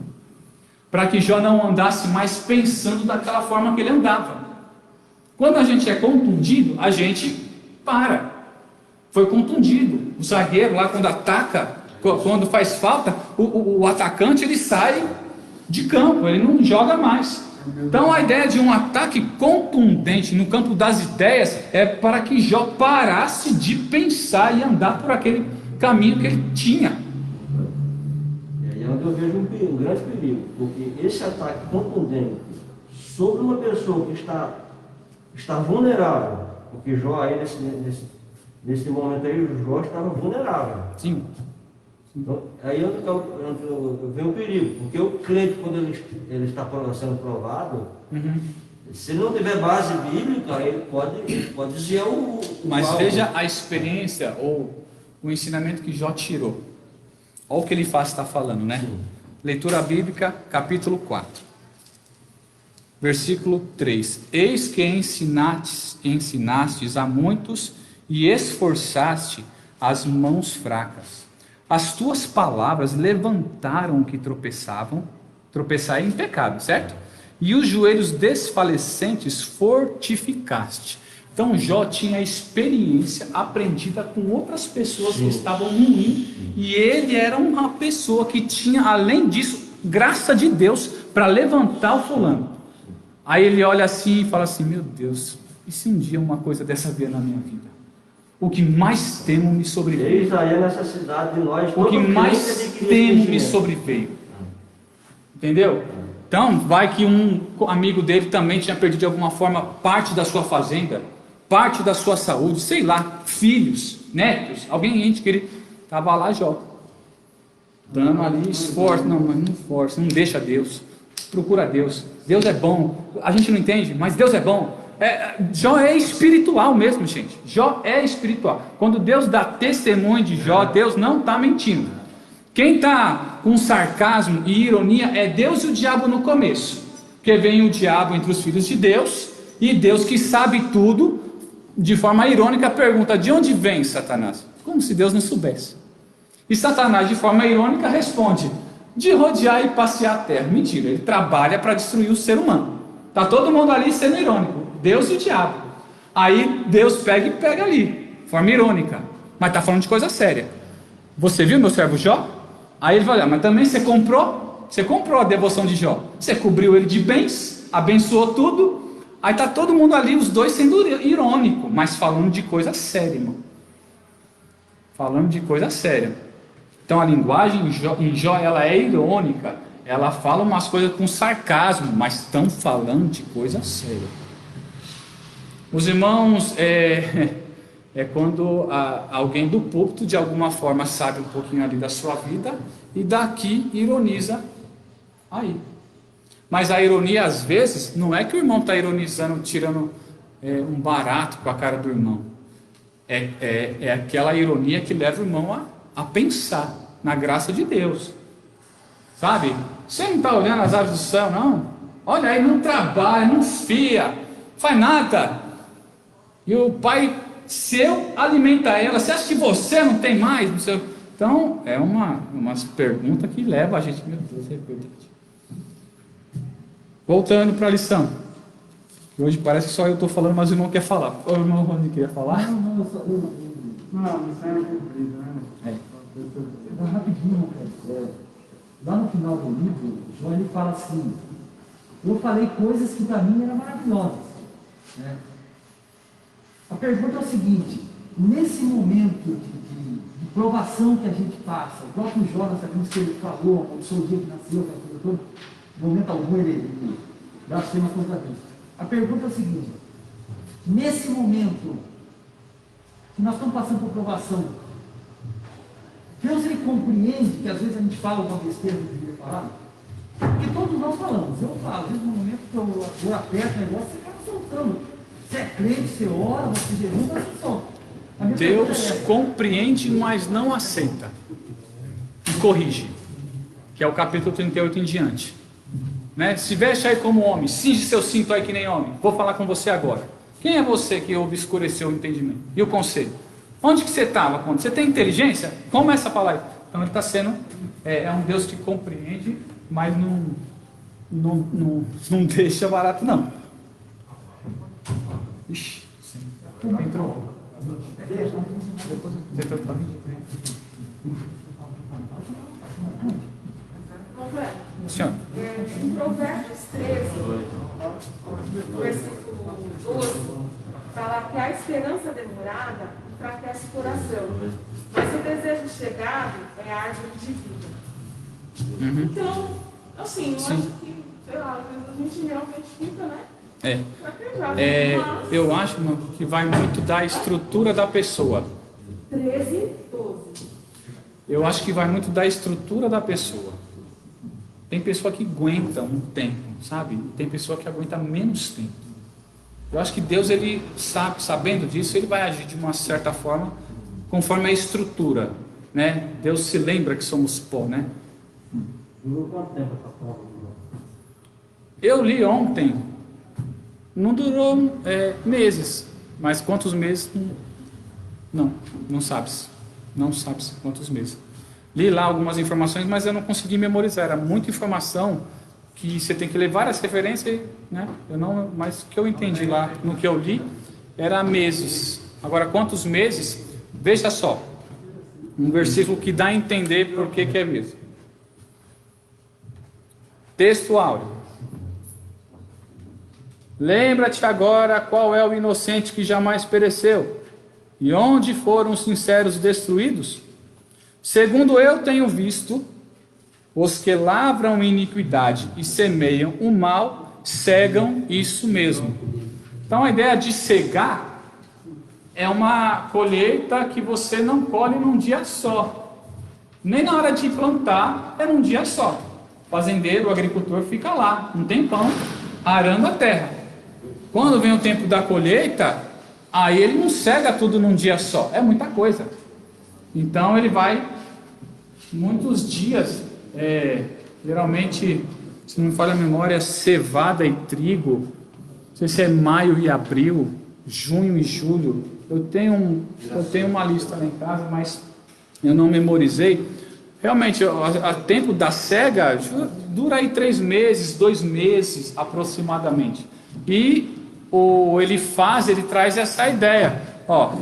para que Jó não andasse mais pensando daquela forma que ele andava. Quando a gente é contundido, a gente para. Foi contundido. O zagueiro lá, quando ataca, quando faz falta, o atacante ele sai de campo, ele não joga mais. Então a ideia de um ataque contundente no campo das ideias é para que Jó parasse de pensar e andar por aquele caminho que ele tinha. E aí é onde eu vejo um grande perigo, porque esse ataque contundente sobre uma pessoa que está vulnerável, porque Jó aí nesse momento aí, o Jó estava vulnerável. Sim. Então, aí eu vejo um perigo, porque eu creio que quando ele está sendo provado, se ele não tiver base bíblica, ele pode dizer o Mas alvo. veja a experiência ou o ensinamento que Jó tirou. Olha o que ele faz, está falando, né? Sim. Leitura bíblica, capítulo 4, versículo 3. Eis que ensinastes a muitos e esforçaste as mãos fracas. As tuas palavras levantaram o que tropeçavam, tropeçai em pecado, certo? E os joelhos desfalecentes fortificaste. Então Jó tinha experiência aprendida com outras pessoas que estavam ruins, e ele era uma pessoa que tinha, além disso, graça de Deus para levantar o fulano. Aí ele olha assim e fala assim: meu Deus, e se um dia uma coisa dessa vier na minha vida? O que mais temo me sobreveio. Eis aí a necessidade de nós. O que mais temo me sobreveio. Entendeu? Então, vai que um amigo dele também tinha perdido de alguma forma parte da sua fazenda, parte da sua saúde, sei lá, filhos, netos, alguém ente que ele estava lá, Jó, dando ali esforço. Não, mas não força, não deixa Deus, procura Deus. Deus é bom, a gente não entende, mas Deus é bom. Jó é espiritual mesmo, gente. Jó é espiritual. Quando Deus dá testemunho de Jó, Deus não está mentindo. Quem está com sarcasmo e ironia é Deus e o diabo no começo. Porque vem o diabo entre os filhos de Deus, e Deus, que sabe tudo, de forma irônica pergunta: de onde vem Satanás? Como se Deus não soubesse. E Satanás, de forma irônica, responde: de rodear e passear a terra. Mentira, ele trabalha para destruir o ser humano. Está todo mundo ali sendo irônico, Deus e o diabo. Aí Deus pega ali, de forma irônica, mas está falando de coisa séria. Você viu meu servo Jó? Aí ele vai olhar: mas também você comprou a devoção de Jó, você cobriu ele de bens, abençoou tudo. Aí está todo mundo ali, os dois sendo irônico, mas falando de coisa séria, irmão. Falando de coisa séria. Então a linguagem em Jó, ela é irônica, ela fala umas coisas com sarcasmo, mas estão falando de coisa séria. Os irmãos, quando alguém do púlpito de alguma forma sabe um pouquinho ali da sua vida e daqui ironiza aí. Mas a ironia às vezes não é que o irmão está ironizando, tirando um barato com a cara do irmão. É aquela ironia que leva o irmão a pensar na graça de Deus. Sabe? Você não está olhando as aves do céu, não? Olha aí, não trabalha, não fia, faz nada. E o pai seu alimenta ela. Você acha que você não tem mais? Não sei. Então, é umas perguntas que levam a gente, meu Deus, é verdade. Voltando para a lição. Hoje parece que só eu estou falando, mas o irmão quer falar. O irmão Rony queria falar? Não, isso é cumprido, né? Rapidinho, lá no final do livro, João ele fala assim: eu falei coisas que para mim eram maravilhosas. Né? A pergunta é o seguinte: nesse momento de provação que a gente passa, o próprio Jonas, sabemos que ele falou, amaldiçoou o dia que nasceu, todo momento algum ele blasfema contra Deus. A pergunta é o seguinte: nesse momento que nós estamos passando por provação, Deus ele compreende que às vezes a gente fala uma besteira que deveria falar? Porque todos nós falamos. Eu falo, às vezes no momento que eu aperto o negócio, você acaba soltando. Você é crente, você ora, você jejum, mas você solta. A minha pergunta Deus é essa. compreende, mas não aceita. E corrige. Que é o capítulo 38 em diante. Né? Se veste aí como homem, cinge seu cinto aí que nem homem. Vou falar com você agora. Quem é você que obscureceu o entendimento? E o conselho? Onde que você estava? Você tem inteligência? Começa a falar aí. Então ele está sendo... É um Deus que compreende, mas não deixa barato, não. Ixi, entrou. Senhor. Em Provérbios 13, versículo 12, fala que a esperança demorada enfraquece o coração, mas o desejo chegado é a árvore de vida. Então, assim, eu acho que, sei lá, às vezes a gente realmente fica, né? Eu acho, irmão, que vai muito da estrutura da pessoa. 13, 12. Eu acho que vai muito da estrutura da pessoa. Tem pessoa que aguenta um tempo, sabe? Tem pessoa que aguenta menos tempo. Eu acho que Deus, ele sabe, sabendo disso, ele vai agir de uma certa forma, conforme a estrutura, né? Deus se lembra que somos pó, né? Durou quanto tempo essa prova? Eu li ontem, não durou meses, mas quantos meses? Não sabe-se. Não sabe-se quantos meses. Li lá algumas informações, mas eu não consegui memorizar. Era muita informação que você tem que levar as referências, né? Mas o que eu entendi lá, no que eu li, era meses. Agora, quantos meses? Veja só. Um versículo que dá a entender por que é mesmo. Texto áureo. Lembra-te agora qual é o inocente que jamais pereceu, e onde foram os sinceros destruídos? Segundo eu tenho visto, os que lavram iniquidade e semeiam o mal, cegam isso mesmo. Então a ideia de cegar é uma colheita que você não colhe num dia só. Nem na hora de plantar é num dia só. O fazendeiro, o agricultor fica lá, um tempão, arando a terra. Quando vem o tempo da colheita, aí ele não cega tudo num dia só, é muita coisa. Então ele vai muitos dias, geralmente, se não me falha a memória, cevada e trigo, não sei se é maio e abril, junho e julho. Eu tenho uma lista lá em casa, mas eu não memorizei. Realmente, o tempo da cega dura aí 3 meses, 2 meses aproximadamente. E ele traz essa ideia.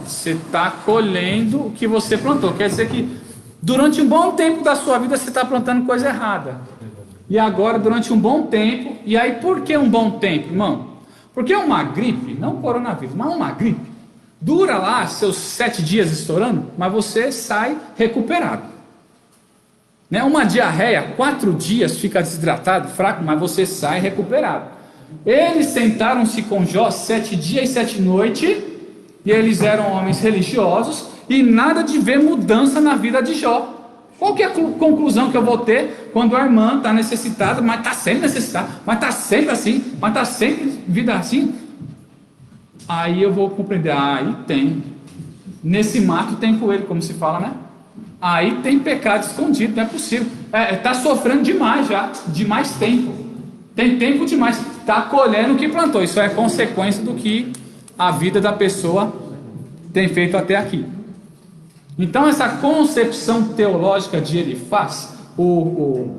Você está colhendo o que você plantou. Quer dizer que durante um bom tempo da sua vida você está plantando coisa errada. E agora, durante um bom tempo, e aí por que um bom tempo, irmão? Porque uma gripe, não coronavírus, mas uma gripe, dura lá seus 7 dias estourando, mas você sai recuperado. Né? Uma diarreia, 4 dias fica desidratado, fraco, mas você sai recuperado. Eles sentaram-se com Jó 7 dias e 7 noites, e eles eram homens religiosos, e nada de ver mudança na vida de Jó. Qual que é a conclusão que eu vou ter quando a irmã está necessitada, mas está sempre necessitada, mas está sempre assim, mas está sempre vida assim? Aí eu vou compreender, aí tem. Nesse mato tem coelho, como se fala, né? Aí tem pecado escondido, não é possível. Está sofrendo demais já, demais tempo. Tem tempo demais. Está colhendo o que plantou. Isso é consequência do que a vida da pessoa tem feito até aqui. Então essa concepção teológica de Elifaz, o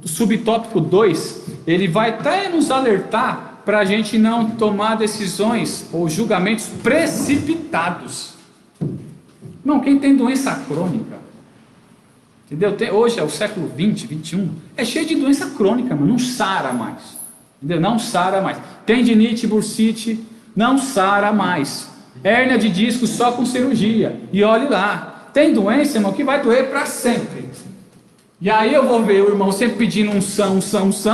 subtópico 2, ele vai até nos alertar para a gente não tomar decisões ou julgamentos precipitados. Não, quem tem doença crônica, entendeu? Hoje é o século 20, 21, é cheio de doença crônica, mas não sara mais. Entendeu? Não sara mais. Tendinite, bursite, não sara mais. Hérnia de disco só com cirurgia. E olhe lá, tem doença, irmão, que vai doer para sempre. E aí eu vou ver o irmão sempre pedindo unção,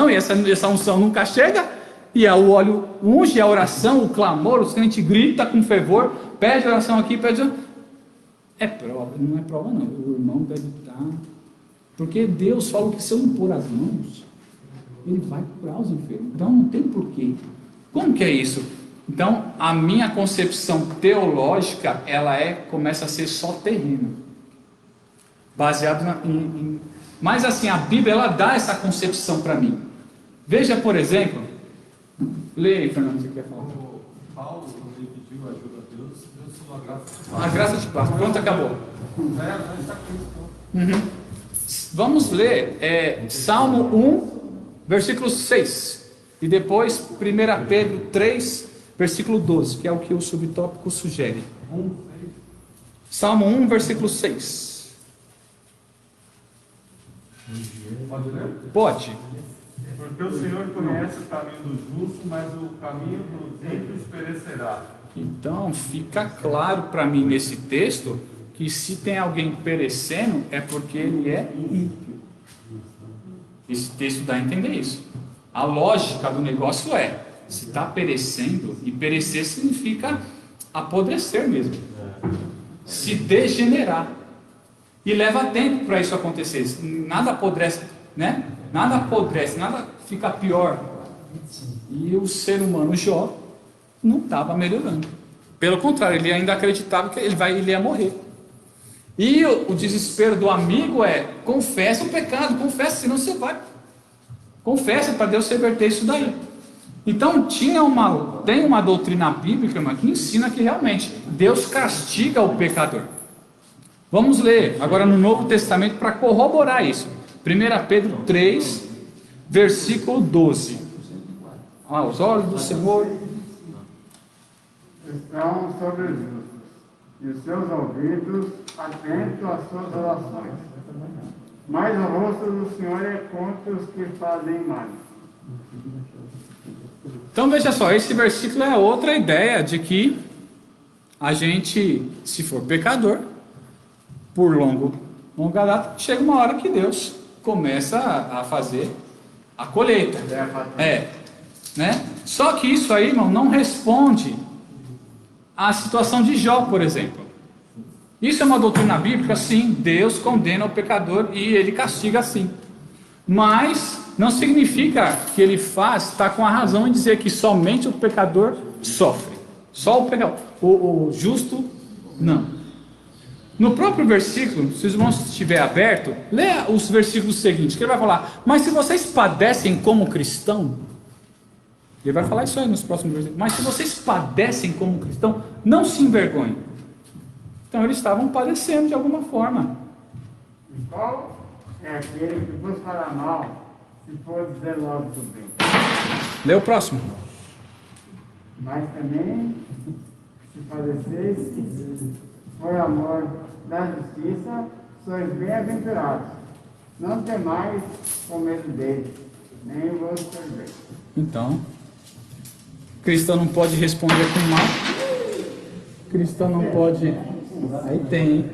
e essa unção nunca chega. E o óleo unge, a oração, o clamor, o crente grita com fervor, pede oração aqui, pede. É prova, não é prova não. O irmão deve estar. Porque Deus fala que se eu impor as mãos, Ele vai curar os enfermos. Então não tem porquê. Como que é isso? Então a minha concepção teológica, ela começa a ser só terreno. Baseado mas assim, a Bíblia, ela dá essa concepção para mim. Veja, por exemplo, leia aí, Fernando, você quer falar? O Paulo, quando ele pediu ajuda a Deus, Deus falou a graça de A graça de paz. Pronto, acabou. está Cristo. Vamos ler Salmo 1, versículo 6. E depois 1 Pedro 3, versículo 12, que é o que o subtópico sugere. Salmo 1, versículo 6. Pode ler? Pode. Porque o Senhor conhece o caminho do justo, mas o caminho dos ímpios perecerá. Então fica claro para mim nesse texto que se tem alguém perecendo é porque ele é ímpio. Esse texto dá a entender isso. A lógica do negócio se está perecendo, e perecer significa apodrecer mesmo, se degenerar, e leva tempo para isso acontecer. Nada apodrece, né? Nada apodrece, nada fica pior. E o ser humano Jó não estava melhorando, pelo contrário, ele ainda acreditava que ele ia morrer. E o desespero do amigo confessa o pecado, confessa, senão você vai. Confessa para Deus reverter isso daí. Então tem uma doutrina bíblica, irmã, que ensina que realmente Deus castiga o pecador. Vamos ler agora no Novo Testamento para corroborar isso. 1 Pedro 3, versículo 12. Os olhos do Senhor estão sobre os justos, e os seus ouvidos atentos às suas orações. Mas o rosto do Senhor é contra os que fazem mal. Então veja só, esse versículo é outra ideia de que a gente, se for pecador, por longa data, chega uma hora que Deus começa a fazer a colheita. Né? Só que isso aí, irmão, não responde à situação de Jó, por exemplo. Isso é uma doutrina bíblica, sim, Deus condena o pecador e ele castiga sim. Mas não significa que ele está com a razão em dizer que somente o pecador sofre. Só o pecador. O justo, não. No próprio versículo, se os irmãos estiver aberto, leia os versículos seguintes, que ele vai falar: mas se vocês padecem como cristão, ele vai falar isso aí nos próximos versículos, mas se vocês padecem como cristão, não se envergonhem. Então eles estavam padecendo de alguma forma. E qual é aquele que vos fará mal, se for dizer logo do bem? Lê o próximo. Mas também, se padeceis por amor da justiça, sois bem-aventurados. Não temais com medo deles, nem vos perdeis. Então, cristão não pode responder com mal. Cristão não pode. Aí tem, hein?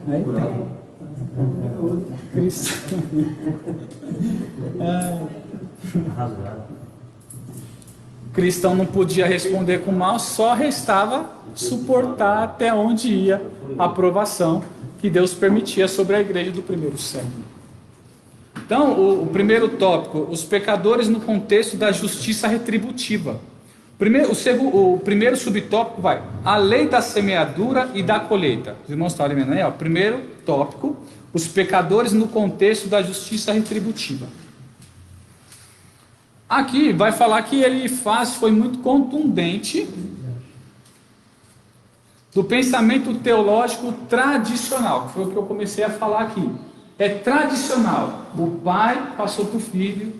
Aí tem. Cristão. Cristão não podia responder com mal, só restava suportar até onde ia a aprovação que Deus permitia sobre a igreja do primeiro século. Então, o primeiro tópico, os pecadores no contexto da justiça retributiva. O primeiro subtópico vai, a lei da semeadura e da colheita. Os irmãos estão alimentando aí, ó. Primeiro tópico, os pecadores no contexto da justiça retributiva. Aqui vai falar que foi muito contundente do pensamento teológico tradicional, que foi o que eu comecei a falar aqui. É tradicional. O pai passou para o filho,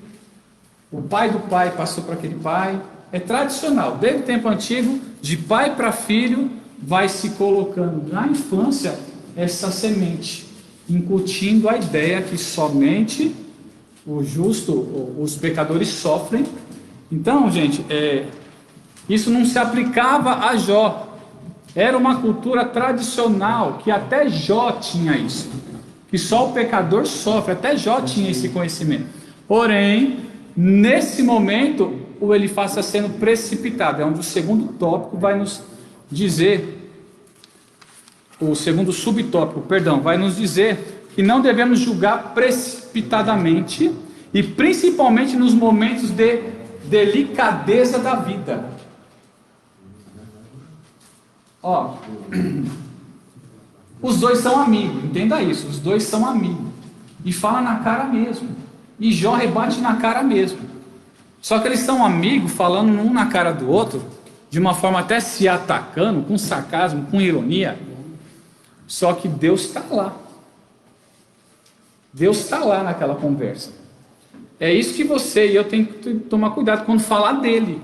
O pai do pai passou para aquele pai. É tradicional, desde o tempo antigo, de pai para filho, vai se colocando na infância essa semente, incutindo a ideia que somente o justo, os pecadores sofrem. Então, gente, isso não se aplicava a Jó. Era uma cultura tradicional, que até Jó tinha isso. Que só o pecador sofre, até Jó tinha esse conhecimento. Porém, nesse momento, o Elifaz está sendo precipitado. É onde o segundo tópico vai nos dizer, o segundo subtópico, perdão, vai nos dizer que não devemos julgar precipitadamente e principalmente nos momentos de delicadeza da vida. Ó, os dois são amigos, entenda isso, os dois são amigos, e fala na cara mesmo, e Jó rebate na cara mesmo, só que eles são amigos, falando um na cara do outro, de uma forma até se atacando, com sarcasmo, com ironia, só que Deus está lá, Deus está lá naquela conversa. É isso que você e eu tenho que tomar cuidado quando falar dele,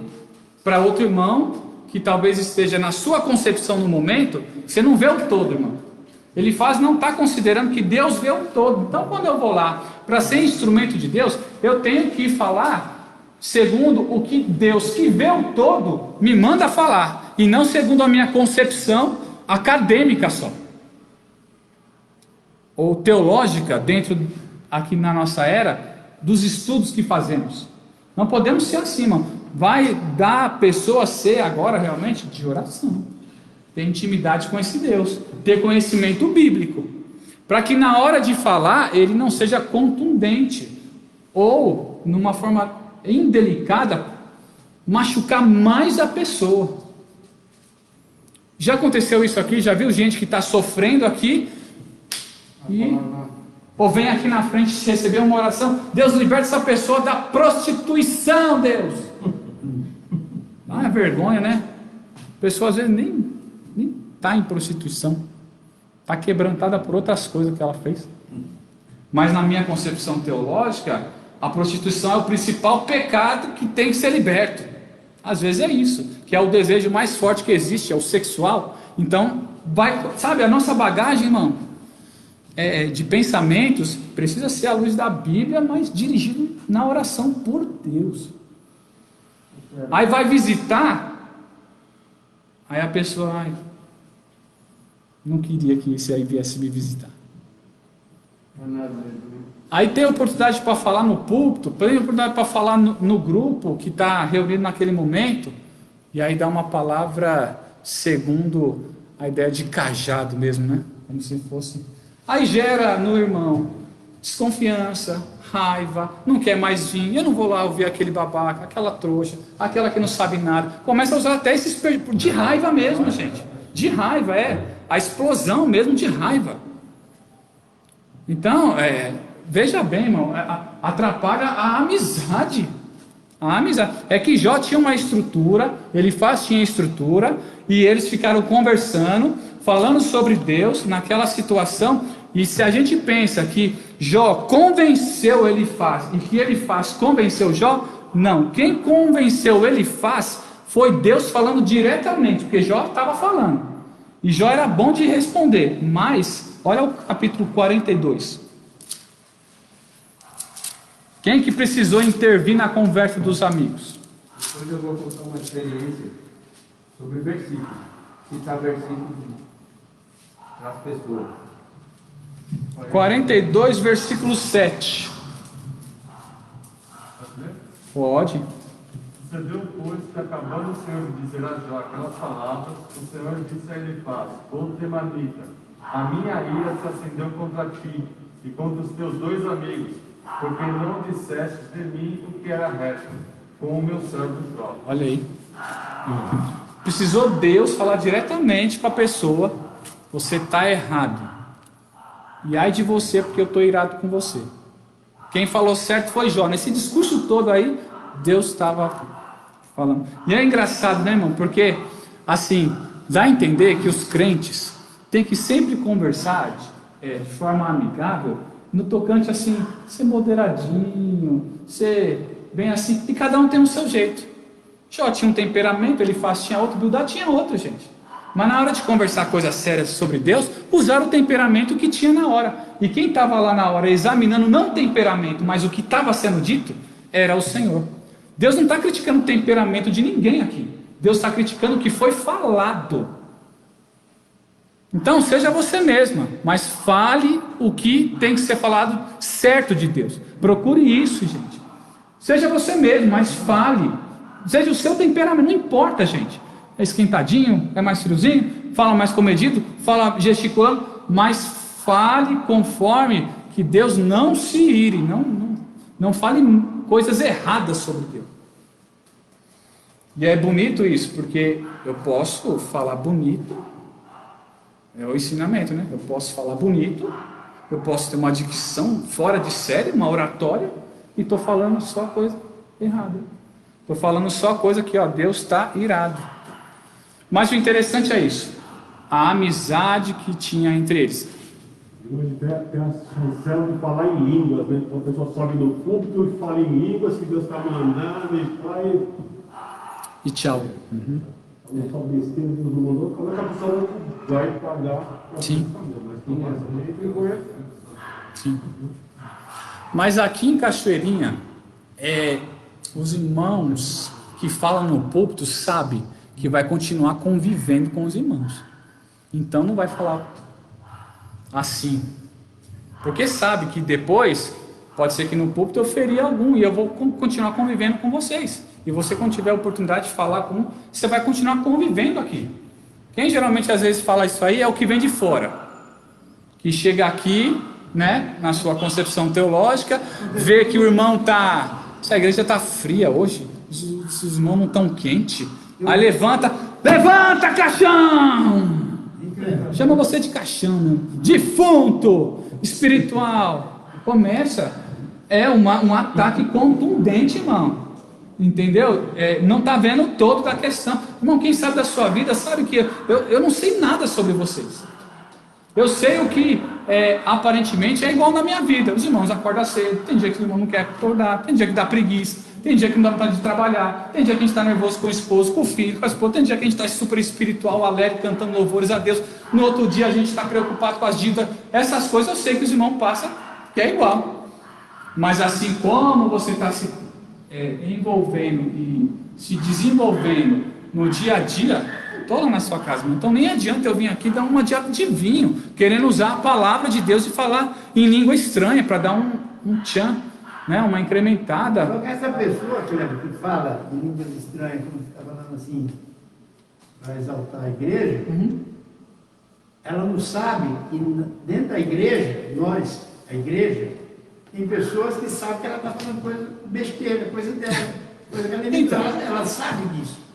para outro irmão, que talvez esteja na sua concepção no momento, você não vê o todo, irmão. Ele não está considerando que Deus vê o todo. Então, quando eu vou lá para ser instrumento de Deus, eu tenho que falar segundo o que Deus, que vê o todo, me manda falar, e não segundo a minha concepção acadêmica só, ou teológica, dentro, aqui na nossa era, dos estudos que fazemos. Não podemos ser assim, irmão. Vai dar a pessoa ser agora realmente de oração, ter intimidade com esse Deus, ter conhecimento bíblico, para que na hora de falar ele não seja contundente ou numa forma indelicada machucar mais a pessoa. Já aconteceu isso aqui? Já viu gente que está sofrendo aqui ou vem aqui na frente receber uma oração? Deus liberta essa pessoa da prostituição, Deus. Ah, é vergonha, né? A pessoa às vezes nem está em prostituição, está quebrantada por outras coisas que ela fez. Mas na minha concepção teológica, a prostituição é o principal pecado que tem que ser liberto. Às vezes é isso, que é o desejo mais forte que existe, é o sexual. Então, sabe, a nossa bagagem, irmão, de pensamentos, precisa ser à luz da Bíblia, mas dirigido na oração por Deus. Aí vai visitar, aí a pessoa, não queria que esse aí viesse me visitar. Aí tem oportunidade para falar no púlpito, tem oportunidade para falar no grupo que está reunido naquele momento, e aí dá uma palavra segundo a ideia de cajado mesmo, né? Como se fosse. Aí gera no irmão desconfiança, raiva, não quer mais vir, eu não vou lá ouvir aquele babaca, aquela trouxa, aquela que não sabe nada. Começa a usar até esses de raiva mesmo, gente. De raiva, a explosão mesmo de raiva. Então, veja bem, irmão, atrapalha a amizade. A amizade. É que Jó tinha uma estrutura, Elifaz tinha estrutura, e eles ficaram conversando, falando sobre Deus naquela situação. E se a gente pensa que Jó convenceu Elifaz e que Elifaz convenceu Jó, não. Quem convenceu Elifaz foi Deus falando diretamente, porque Jó estava falando. E Jó era bom de responder, mas olha o capítulo 42. Quem que precisou intervir na conversa dos amigos? Depois eu vou contar uma experiência sobre versículos. Citar versículos para as pessoas. 42, versículo 7. Pode. Sucedeu, pois, que acabando o Senhor de dizer a Jó aquelas palavras, o Senhor disse a Elifaz, o temanita, a minha ira se acendeu contra ti e contra os teus dois amigos, porque não disseste de mim o que era reto, com o meu servo Jó. Olha aí. Precisou Deus falar diretamente para a pessoa, você está errado. E ai de você, porque eu estou irado com você. Quem falou certo foi Jó. Nesse discurso todo aí, Deus estava falando. E é engraçado, né, irmão? Porque, assim, dá a entender que os crentes têm que sempre conversar de forma amigável, no tocante, assim, ser moderadinho, ser bem assim, e cada um tem o seu jeito. Jó tinha um temperamento, Elifaz tinha outro, Bildad tinha outro, gente. Mas na hora de conversar coisas sérias sobre Deus, usaram o temperamento que tinha na hora. E quem estava lá na hora examinando não o temperamento, mas o que estava sendo dito, era o Senhor. Deus não está criticando o temperamento de ninguém aqui. Deus está criticando o que foi falado. Então, seja você mesma, mas fale o que tem que ser falado certo de Deus. Procure isso, gente. Seja você mesmo, mas fale. Seja o seu temperamento, não importa, gente. É esquentadinho, é mais friozinho, fala mais comedido, fala gesticulando, mas fale conforme que Deus não se ire, não fale coisas erradas sobre Deus. E é bonito isso, porque eu posso falar bonito, é o ensinamento, né? Eu posso falar bonito, eu posso ter uma dicção fora de série, uma oratória, e estou falando só coisa errada. Estou falando só coisa que, ó, Deus está irado. Mas o interessante é isso, a amizade que tinha entre eles. Hoje tem a função de falar em línguas, né? Então a pessoa sobe no púlpito e fala em línguas que Deus está mandando e faz. E tchau. Não só besteira, Deus não mandou, como é que a pessoa vai pagar? Sim. Mas tem essa gente que conhece. Sim. Mas aqui em Cachoeirinha, os irmãos que falam no púlpito sabem que vai continuar convivendo com os irmãos. Então não vai falar assim. Porque sabe que depois, pode ser que no púlpito eu ferir algum e eu vou continuar convivendo com vocês. E você, quando tiver a oportunidade de falar com um, você vai continuar convivendo aqui. Quem geralmente às vezes fala isso aí é o que vem de fora. Que chega aqui, né, na sua concepção teológica, vê que o irmão está... Essa igreja está fria hoje, os irmãos não estão quentes. Aí levanta caixão! Chama você de caixão, meu. Defunto, espiritual. Começa, um ataque contundente, irmão. Entendeu? Não está vendo o todo da questão. Irmão, quem sabe da sua vida sabe que eu não sei nada sobre vocês. Eu sei o que aparentemente é igual na minha vida. Os irmãos acordam cedo, tem dia que o irmão não quer acordar, tem dia que dá preguiça, tem dia que não dá vontade de trabalhar, tem dia que a gente está nervoso com o esposo, com o filho, com a esposa, tem dia que a gente está super espiritual, alegre, cantando louvores a Deus. No outro dia a gente está preocupado com as dívidas. Essas coisas eu sei que os irmãos passam, que é igual. Mas assim como você está se envolvendo e se desenvolvendo no dia a dia, estou lá na sua casa, então nem adianta eu vir aqui dar uma dieta de vinho, querendo usar a palavra de Deus e falar em língua estranha, para dar um tchan, né, uma incrementada. Porque essa pessoa que fala em línguas estranhas, como está falando assim, para exaltar a igreja, ela não sabe que dentro da igreja, nós, a igreja, tem pessoas que sabem que ela está falando coisa besteira, coisa dela, coisa que ela nem Então, ela sabe disso.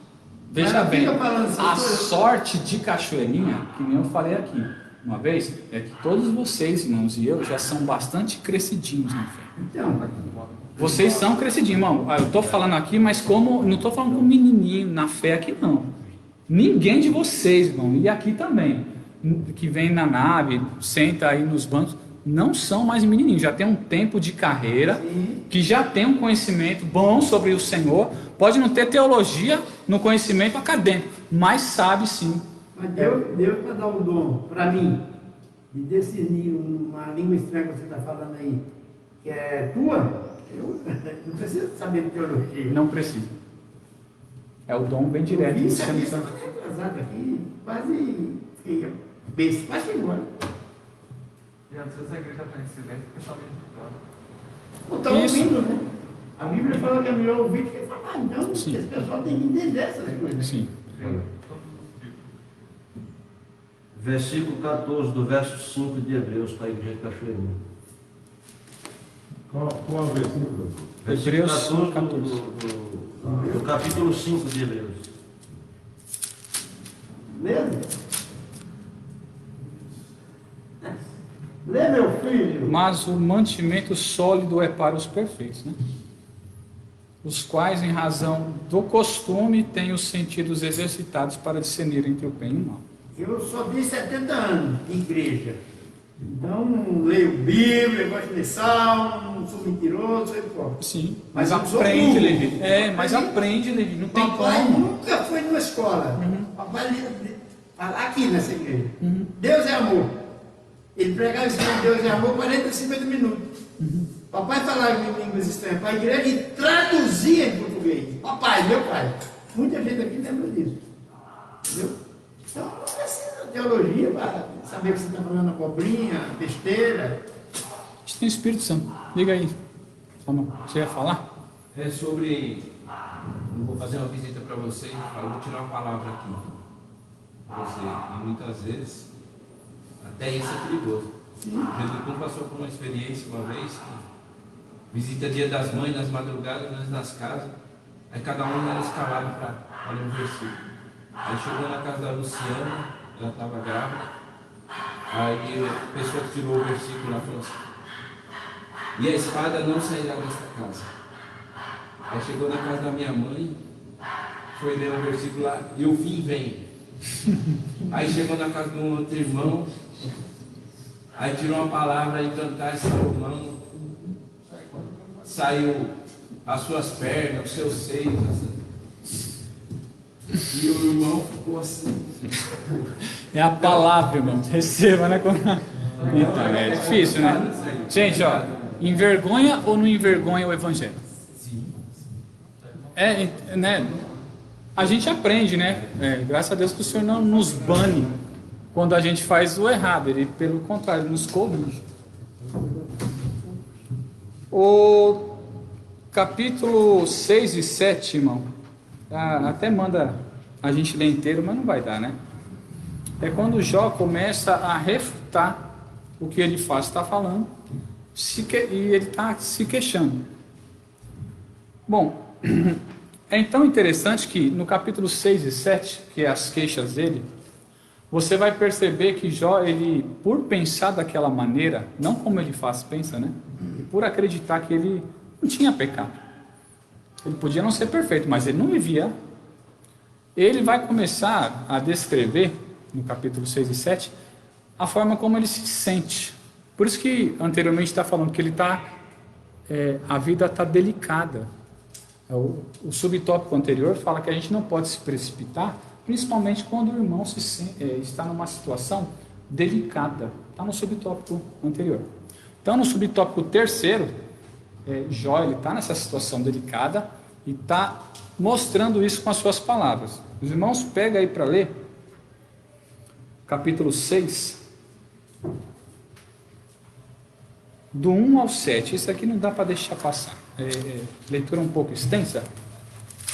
Veja bem, a coisa. sorte de Cachoeirinha, que nem eu falei aqui uma vez, é que todos vocês, irmãos, e eu já são bastante crescidinhos na fé. Então, Vocês são crescidinhos, irmão. Eu estou falando aqui, mas não estou falando com menininho na fé aqui, não. Ninguém de vocês, irmão, e aqui também, que vem na nave, senta aí nos bancos, não são mais menininhos, já tem um tempo de carreira, que já tem um conhecimento bom sobre o Senhor, pode não ter teologia no conhecimento acadêmico, mas sabe sim. Mas Deus para dar um dom para mim, de discernir uma língua estranha que você está falando aí, que é tua, eu não preciso saber de teologia. Não precisa. É o dom bem direto. Isso aqui, aqui, quase besta, quase embora. E às vezes a igreja está em silêncio, o pessoal vem de Está ouvindo, né? A Bíblia fala que é melhor ouvir do que falar. Então, esse pessoal tem que entender essas coisas. Sim. Versículo 14 do verso 5 de Hebreus, para a igreja de Cachoeirinha. Qual é o versículo? Hebreus 14 do capítulo 5 de Hebreus. Mesmo? Lê, meu filho. Mas o mantimento sólido é para os perfeitos, né? Os quais, em razão do costume, têm os sentidos exercitados para discernir entre o bem e o mal. Eu só vi 70 anos de igreja. Então, não leio Bíblia, gosto de ler salmo, não sou mentiroso, sou hipócrita. Sim, Mas mas eu sou aprende, burro. Levi. Mas aprende, Levi. Não tem Papai como. nunca foi numa escola. Papai falar aqui nessa igreja. Deus é amor. Ele pregava isso de Deus é amor 40, 50 minutos. Papai falava em línguas estranhas para a igreja e traduzia em português. Papai, meu pai. Muita gente aqui lembra disso. Entendeu? Então, não precisa de teologia para saber que você está falando abobrinha, besteira. A gente tem o Espírito Santo. Liga aí. Você ia falar? É sobre. Eu vou fazer uma visita para você e vou tirar uma palavra aqui. Pra você. E muitas vezes, até isso é perigoso. Jesus passou por uma experiência uma vez, visita Dia das Mães, nas madrugadas, nas casas. Aí cada um era escalado para ler um versículo. Aí chegou na casa da Luciana, ela estava grávida. Aí a pessoa que tirou o versículo lá falou assim: e a espada não sairá desta casa. Aí chegou na casa da minha mãe, foi ler um versículo lá, e o fim vem. Aí chegou na casa de um outro irmão, aí tirou uma palavra em cantar Salomão, saiu as suas pernas, os seus seios, assim. E o irmão ficou assim. É a palavra, irmão. Receba, né? Então, é difícil, né? Gente, ó, envergonha ou não envergonha o Evangelho? Né? A gente aprende, né? Graças a Deus que o Senhor não nos bane quando a gente faz o errado. Ele, pelo contrário, nos corrige. O capítulo 6 e 7, irmão, até manda a gente ler inteiro, mas não vai dar, né? É quando Jó começa a refutar o que ele faz, está falando, e ele está se queixando. Bom, é tão interessante que no capítulo 6 e 7, que é as queixas dele, você vai perceber que Jó, ele, por pensar daquela maneira, não como ele faz, pensa, né? E por acreditar que ele não tinha pecado. Ele podia não ser perfeito, mas ele não vivia. Ele vai começar a descrever, no capítulo 6 e 7, a forma como ele se sente. Por isso que anteriormente está falando que ele está, a vida está delicada. O subtópico anterior fala que a gente não pode se precipitar, principalmente quando o irmão está numa situação delicada. Está no subtópico anterior. Então, no subtópico terceiro, Jó está nessa situação delicada e está mostrando isso com as suas palavras. Os irmãos, pega aí para ler, capítulo 6, do 1 ao 7. Isso aqui não dá para deixar passar. Leitura um pouco extensa,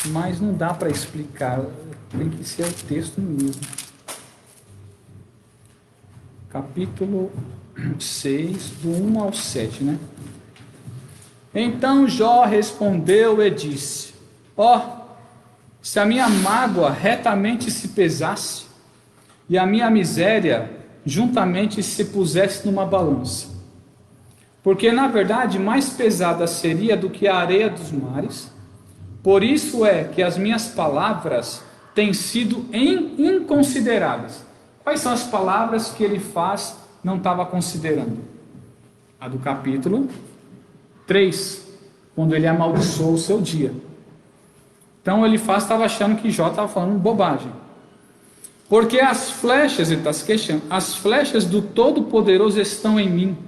mas não dá para explicar. Tem que ser o texto mesmo. Capítulo 6, do 1 ao 7, né? Então Jó respondeu e disse: se a minha mágoa retamente se pesasse, e a minha miséria juntamente se pusesse numa balança, porque na verdade mais pesada seria do que a areia dos mares, por isso é que as minhas palavras têm sido inconsideráveis. Quais são as palavras que ele faz, não estava considerando? A do capítulo 3, quando ele amaldiçoou o seu dia. Então ele estava achando que Jó estava falando bobagem. Porque as flechas, ele está se queixando, as flechas do Todo-Poderoso estão em mim,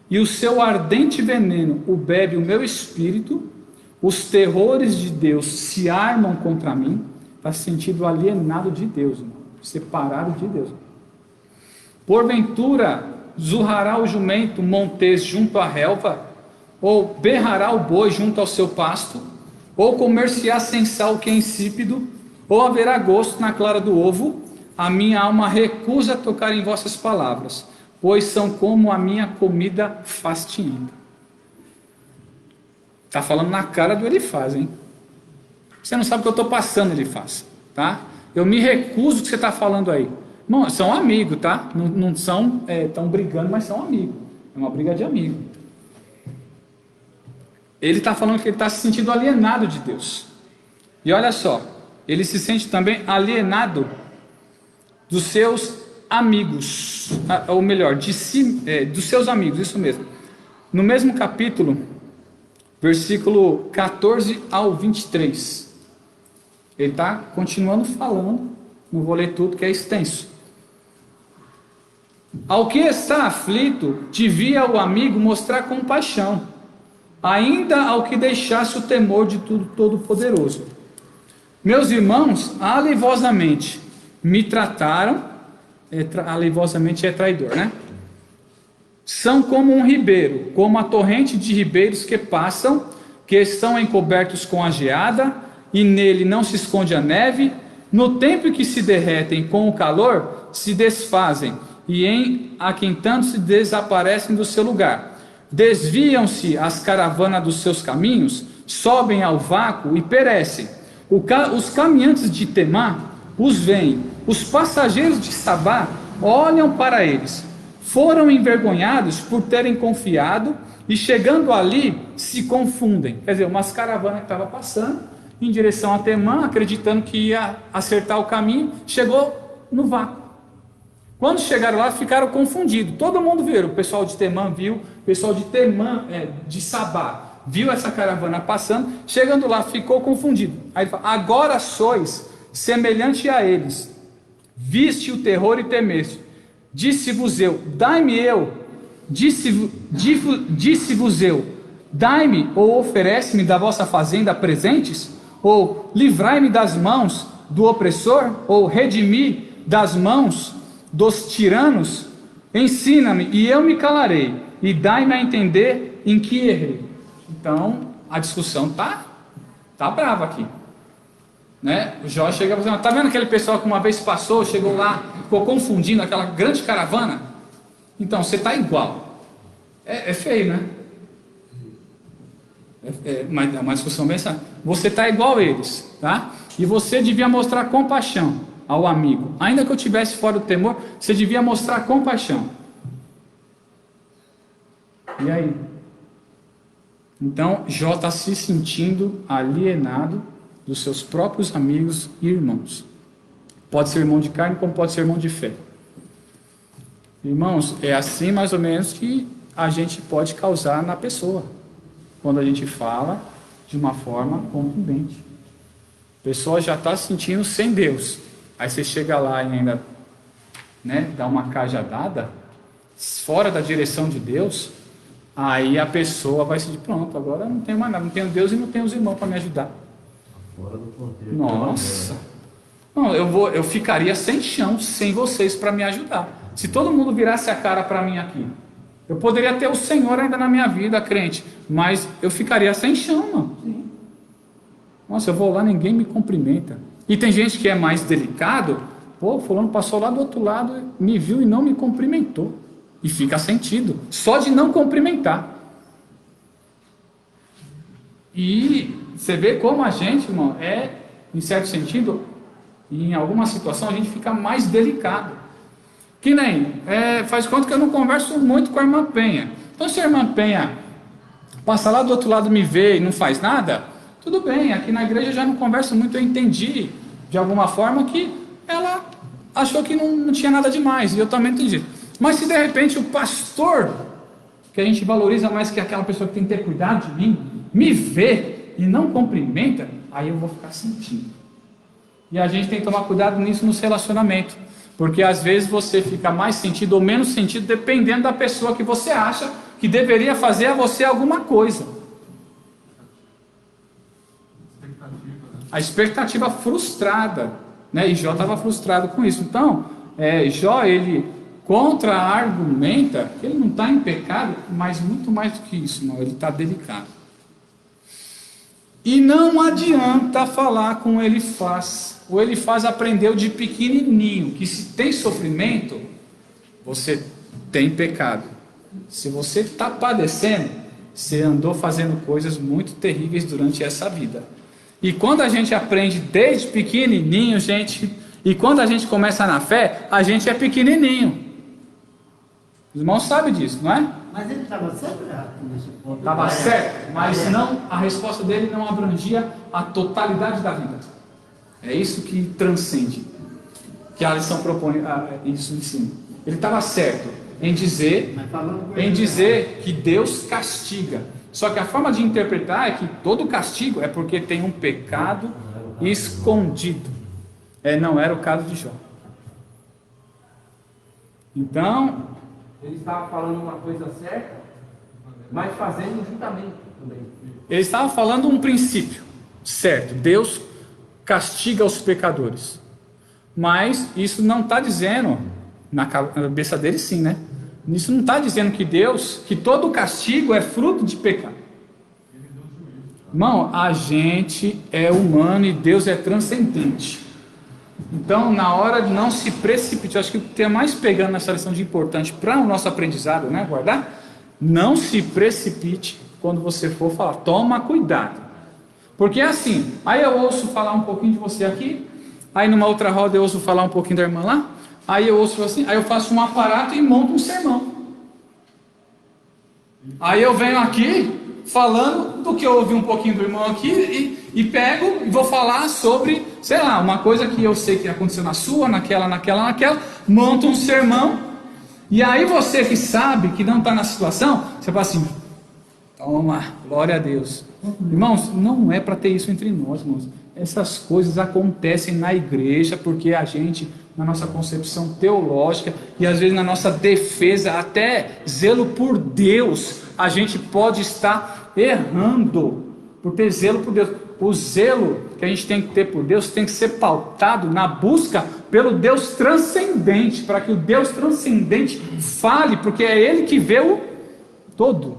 e o seu ardente veneno o bebe o meu espírito, os terrores de Deus se armam contra mim. Está se sentindo alienado de Deus, irmão, separado de Deus. Porventura zurrará o jumento montês junto à relva, ou berrará o boi junto ao seu pasto, ou comer-se-á sem sal o que é insípido, ou haverá gosto na clara do ovo. A minha alma recusa tocar em vossas palavras, pois são como a minha comida fastienta. Está falando na cara do Elifaz, hein? Você não sabe o que eu estou passando, Elifaz, tá? Eu me recuso o que você está falando aí. Não, são amigos, tá? Não são, estão brigando, mas são amigos. É uma briga de amigo. Ele está falando que ele está se sentindo alienado de Deus. E olha só, ele se sente também alienado dos seus amigos, ou melhor, dos seus amigos, isso mesmo. No mesmo capítulo, versículo 14 ao 23. Ele está continuando falando, não vou ler tudo que é extenso. Ao que está aflito, devia o amigo mostrar compaixão, ainda ao que deixasse o temor de tudo Todo-Poderoso. Meus irmãos, alevosamente me trataram, alevosamente é traidor, né? São como um ribeiro, como a torrente de ribeiros que passam, que estão encobertos com a geada, e nele não se esconde a neve. No tempo que se derretem com o calor, se desfazem, e em aquentando-se desaparecem do seu lugar. Desviam-se as caravanas dos seus caminhos, sobem ao vácuo e perecem. Os caminhantes de Temá os veem, os passageiros de Sabá olham para eles. Foram envergonhados por terem confiado e chegando ali se confundem. Quer dizer, umas caravanas que estavam passando em direção a Temã, acreditando que ia acertar o caminho, chegou no vácuo. Quando chegaram lá, ficaram confundidos. Todo mundo viu, o pessoal de Temã viu, o pessoal de Temã, de Sabá, viu essa caravana passando, chegando lá, ficou confundido. Aí ele fala, agora sois semelhante a eles, viste o terror e temeste. Disse-vos eu, dai-me eu, disse-vos eu, dai-me ou oferece-me da vossa fazenda presentes, ou livrai-me das mãos do opressor, ou redimi das mãos dos tiranos. Ensina-me e eu me calarei, e dai-me a entender em que errei. Então a discussão tá brava aqui, né? O Jó chega e fala, tá vendo aquele pessoal que uma vez passou, chegou lá, ficou confundindo aquela grande caravana? Então você tá igual. É feio, né? Mas é uma discussão bem essa. Você tá igual a eles, tá? E você devia mostrar compaixão ao amigo, ainda que eu tivesse fora do temor, você devia mostrar compaixão. E aí? Então Jó está se sentindo alienado dos seus próprios amigos e irmãos. Pode ser irmão de carne, como pode ser irmão de fé. Irmãos, é assim mais ou menos que a gente pode causar na pessoa, quando a gente fala de uma forma contundente. A pessoa já está se sentindo sem Deus. Aí você chega lá e ainda, né, dá uma cajadada, fora da direção de Deus, aí a pessoa vai se dizer, pronto, agora não tenho mais nada, não tenho Deus e não tenho os irmãos para me ajudar. Fora do contexto. Nossa! Não, eu ficaria sem chão, sem vocês para me ajudar. Se todo mundo virasse a cara para mim aqui, eu poderia ter o Senhor ainda na minha vida, crente, mas eu ficaria sem chão, mano. Nossa, eu vou lá, ninguém me cumprimenta. E tem gente que é mais delicado, pô, fulano passou lá do outro lado, me viu e não me cumprimentou. E fica sentido, só de não cumprimentar. E você vê como a gente, irmão, em certo sentido, em alguma situação a gente fica mais delicado. Que nem, faz conta que eu não converso muito com a irmã Penha. Então se a irmã Penha passa lá do outro lado, me vê e não faz nada, tudo bem, aqui na igreja eu já não converso muito, eu entendi de alguma forma que ela achou que não tinha nada demais, e eu também entendi. Mas se de repente o pastor, que a gente valoriza mais que aquela pessoa que tem que ter cuidado de mim, me vê e não cumprimenta, aí eu vou ficar sentindo. E a gente tem que tomar cuidado nisso no relacionamento, porque às vezes você fica mais sentido ou menos sentido dependendo da pessoa que você acha que deveria fazer a você alguma coisa. A expectativa frustrada, né? E Jó estava frustrado com isso. Então, Jó, ele contra-argumenta que ele não está em pecado, mas muito mais do que isso, não, ele está delicado. E não adianta falar com Elifaz. O Elifaz aprendeu de pequenininho que se tem sofrimento, você tem pecado. Se você está padecendo, você andou fazendo coisas muito terríveis durante essa vida. E quando a gente aprende desde pequenininho, gente, e quando a gente começa na fé, a gente é pequenininho. Os irmãos sabem disso, não é? Mas ele estava certo ou errado nesse ponto? Estava certo, mas não, a resposta dele não abrangia a totalidade da vida. É isso que transcende. que a lição propõe isso em cima. Ele estava certo em dizer que Deus castiga. Só que a forma de interpretar é que todo castigo é porque tem um pecado escondido. Não era o caso de Jó. Então, Ele estava falando uma coisa certa, mas fazendo juntamente também. ele estava falando um princípio certo. Deus castiga os pecadores. Mas isso não está dizendo, na cabeça dele sim, né? Isso não está dizendo que todo castigo é fruto de pecado. Irmão, a gente é humano e Deus é transcendente. Então, na hora de não se precipitar, acho que o que tem mais pegando nessa lição de importante para o nosso aprendizado, né, guardar, não se precipite quando você for falar, toma cuidado. Porque é assim, aí eu ouço falar um pouquinho de você aqui, aí numa outra roda eu ouço falar um pouquinho da irmã lá, aí eu ouço assim, aí eu faço um aparato e monto um sermão. Aí eu venho aqui falando do que eu ouvi um pouquinho do irmão aqui e pego e vou falar sobre, sei lá, uma coisa que eu sei que aconteceu na sua, naquela, monto um sermão, e aí você que sabe que não está na situação, você fala assim, toma, glória a Deus. Irmãos, não é para ter isso entre nós, irmãos. Essas coisas acontecem na igreja porque a gente, na nossa concepção teológica e às vezes na nossa defesa, até zelo por Deus, a gente pode estar errando por ter zelo por Deus. O zelo que a gente tem que ter por Deus tem que ser pautado na busca pelo Deus transcendente, para que o Deus transcendente fale, porque é Ele que vê o todo.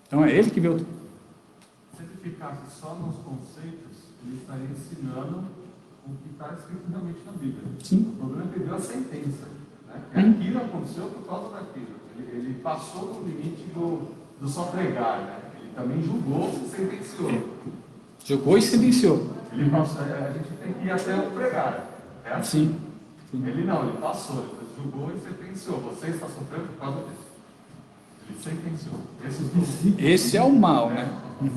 Então é Ele que vê o todo. Se ele ficasse só nos conceitos, ele estaria ensinando o que está escrito realmente na Bíblia. Sim. O problema é que ele deu a sentença. Né? Aquilo aconteceu por causa daquilo. Ele passou do limite do só pregar. Né? Ele também julgou e sentenciou. Julgou e sentenciou. Ele passou, a gente tem que ir até o pregar. É assim. Sim. Ele não, ele passou. Ele julgou e sentenciou. Você está sofrendo por causa disso. Ele sentenciou. Esse é o mal, né? Os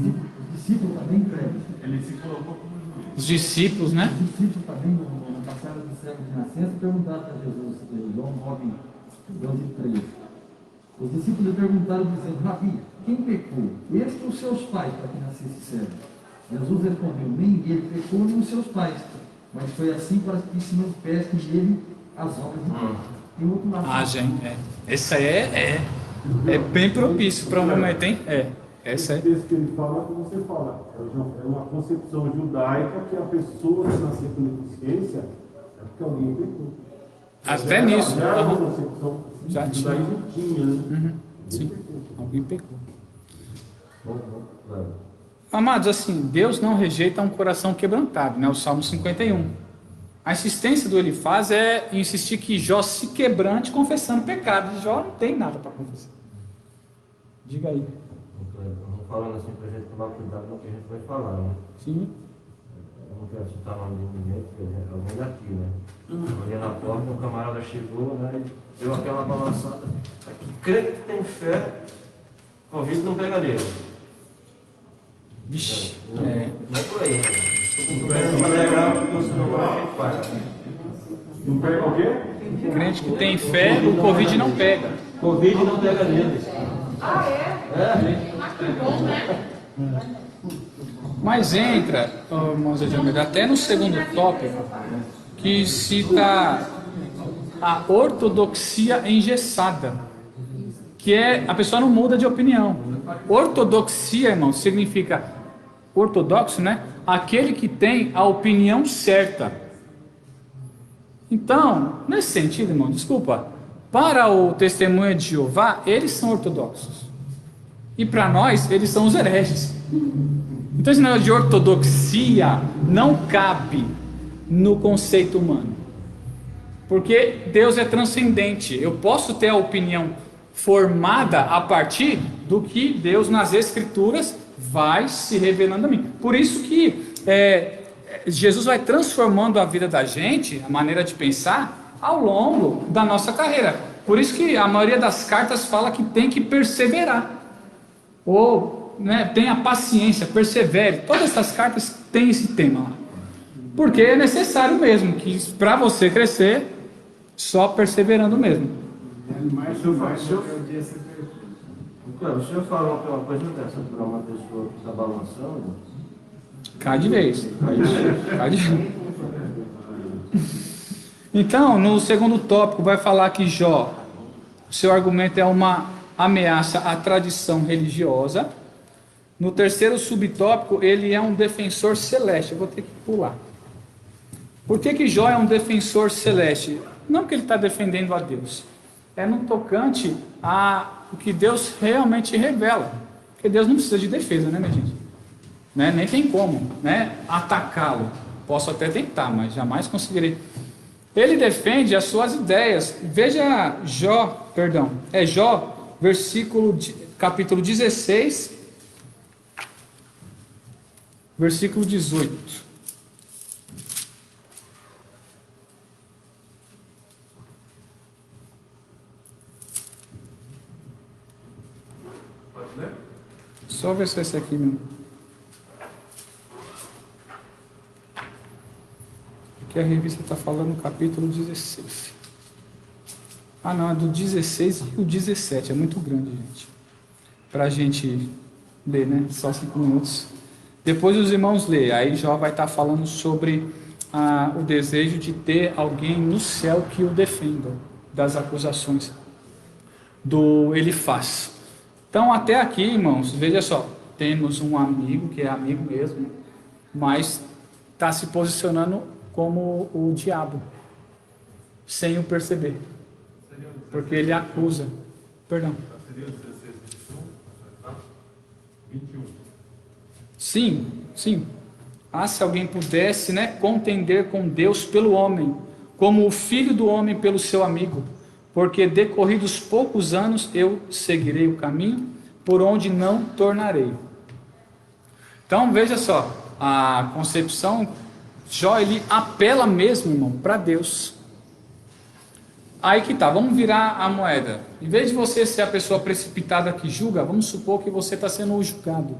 discípulos também creem. Ele se colocou como juiz. Os discípulos, né? Os discípulos também, no passado do século de nascença, perguntaram para Jesus, João 9, 12 e 13. Os discípulos perguntaram, dizendo, Rabi, quem pecou? Este ou seus pais, para que nascesse cego? Jesus respondeu, nem ele pecou, nem os seus pais, mas foi assim para que se manifestem nele as obras de Deus. Tem outro lado. Gente, esse aí é bem propício para um momento, hein? Essa é. Esse texto que ele fala, como você fala, é uma concepção judaica que a pessoa que nasceu com deficiência é porque alguém pecou. Até nisso. Já era uma concepção Já judaísmo tinha, né? Sim, alguém pecou. Amados, assim, Deus não rejeita um coração quebrantado, né? O Salmo 51. A insistência do Elifaz é insistir que Jó se quebrante confessando pecado. Jó não tem nada para confessar. Diga aí. Não falando assim para a gente tomar cuidado no que a gente vai falar, né? Sim. Eu não quero citar o nome de ninguém, porque é alguém daqui, né? Ali na porta, um camarada chegou, né? E deu aquela balançada. Aqui, crente que tem fé, Covid não pega nele. Vixe. Não é por aí, né? Não legal, porque o senhor vai faz. Não pega o quê? Crente que tem fé, o Covid não pega. Covid não pega nele. Ah, é? Ah, que bom, né? Mas entra, irmãos de Almeida, até no segundo tópico, que cita a ortodoxia engessada, que é a pessoa não muda de opinião. Ortodoxia, irmão, significa ortodoxo, né? Aquele que tem a opinião certa. Então, nesse sentido, irmão, desculpa, para o testemunho de Jeová, eles são ortodoxos. E para nós, eles são os hereges. Então esse negócio de ortodoxia não cabe no conceito humano. Porque Deus é transcendente. Eu posso ter a opinião formada a partir do que Deus nas Escrituras vai se revelando a mim. Por isso que Jesus vai transformando a vida da gente, a maneira de pensar, ao longo da nossa carreira. Por isso que a maioria das cartas fala que tem que perseverar. Ou tenha paciência, persevere. Todas essas cartas têm esse tema lá. Porque é necessário mesmo, que para você crescer, só perseverando mesmo. Então, o senhor falou que é uma coisa dessa para uma pessoa que está balançando. Cai de vez. Cai de vez. Então, no segundo tópico, vai falar que Jó, o seu argumento é uma ameaça à tradição religiosa. No terceiro subtópico, ele é um defensor celeste. Eu vou ter que pular. Por que Jó é um defensor celeste? Não que ele está defendendo a Deus. É no tocante a o que Deus realmente revela. Porque Deus não precisa de defesa, né, minha gente? Né? Nem tem como, né, atacá-lo. Posso até tentar, mas jamais conseguirei. Ele defende as suas ideias. Veja Jó, capítulo 16, versículo 18. Pode ler? Só ver se é esse aqui mesmo. Que a revista está falando no capítulo 16. Ah, não, é do 16 e o 17. É muito grande, gente. Para a gente ler, né? Só 5 minutos. Depois os irmãos lêem. Aí Jó vai estar falando sobre o desejo de ter alguém no céu que o defenda das acusações do Elifaz. Então, até aqui, irmãos, veja só. Temos um amigo, que é amigo mesmo, mas está se posicionando como o diabo, sem o perceber, porque ele acusa. Perdão. Seria 16, 21? Sim. Se alguém pudesse, né, contender com Deus pelo homem, como o filho do homem pelo seu amigo, porque decorridos poucos anos eu seguirei o caminho por onde não tornarei. Então veja só, a concepção, Jó, ele apela mesmo, irmão, para Deus. Aí que tá, vamos virar a moeda. Em vez de você ser a pessoa precipitada que julga, vamos supor que você está sendo o julgado.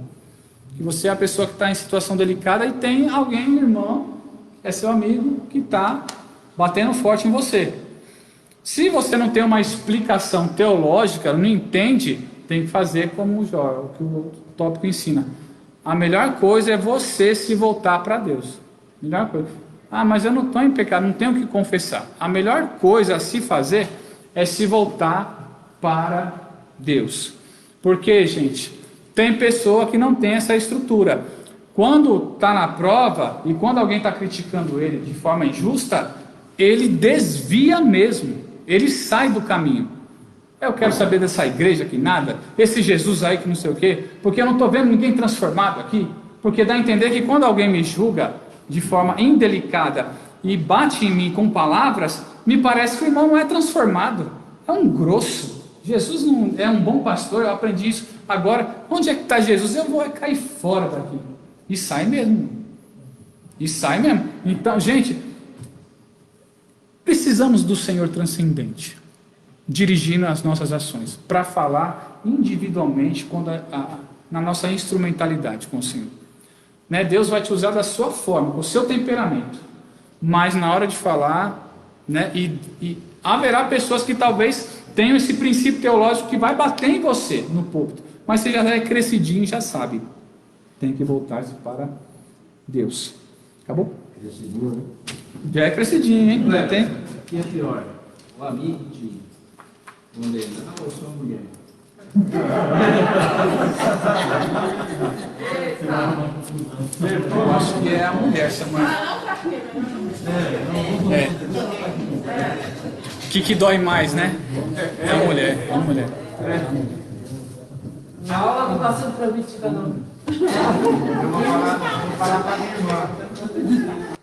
Que você é a pessoa que está em situação delicada e tem alguém, irmão, que é seu amigo, que está batendo forte em você. Se você não tem uma explicação teológica, não entende, tem que fazer como o Jó, o que o tópico ensina. A melhor coisa é você se voltar para Deus. Melhor coisa. Mas eu não estou em pecado, não tenho que confessar. A melhor coisa a se fazer é se voltar para Deus. Porque, gente, tem pessoa que não tem essa estrutura. Quando está na prova e quando alguém está criticando ele de forma injusta, ele desvia mesmo. Ele sai do caminho. Eu quero saber dessa igreja que nada, esse Jesus aí que não sei o quê, porque eu não estou vendo ninguém transformado aqui. Porque dá a entender que quando alguém me julga de forma indelicada e bate em mim com palavras, me parece que o irmão não é transformado, é um grosso. Jesus não é um bom pastor, eu aprendi isso. Agora, onde é que está Jesus? Eu vou cair fora daqui. E sai mesmo. Então, gente, precisamos do Senhor transcendente, dirigindo as nossas ações, para falar individualmente na nossa instrumentalidade com o Senhor. Né? Deus vai te usar da sua forma, com o seu temperamento, mas na hora de falar, né, e haverá pessoas que talvez tenham esse princípio teológico que vai bater em você no púlpito, mas você já é crescidinho, já sabe, tem que voltar-se para Deus. Acabou? Crescidinho, né? Já é crescidinho, hein? Já tem? Que é pior, o amigo de onde ele não, eu sou uma mulher. Eu acho que é a mulher, Samuel. O que dói mais, né? É a mulher. Na aula não está sendo transmitida, não. Eu vou falar para minha irmã.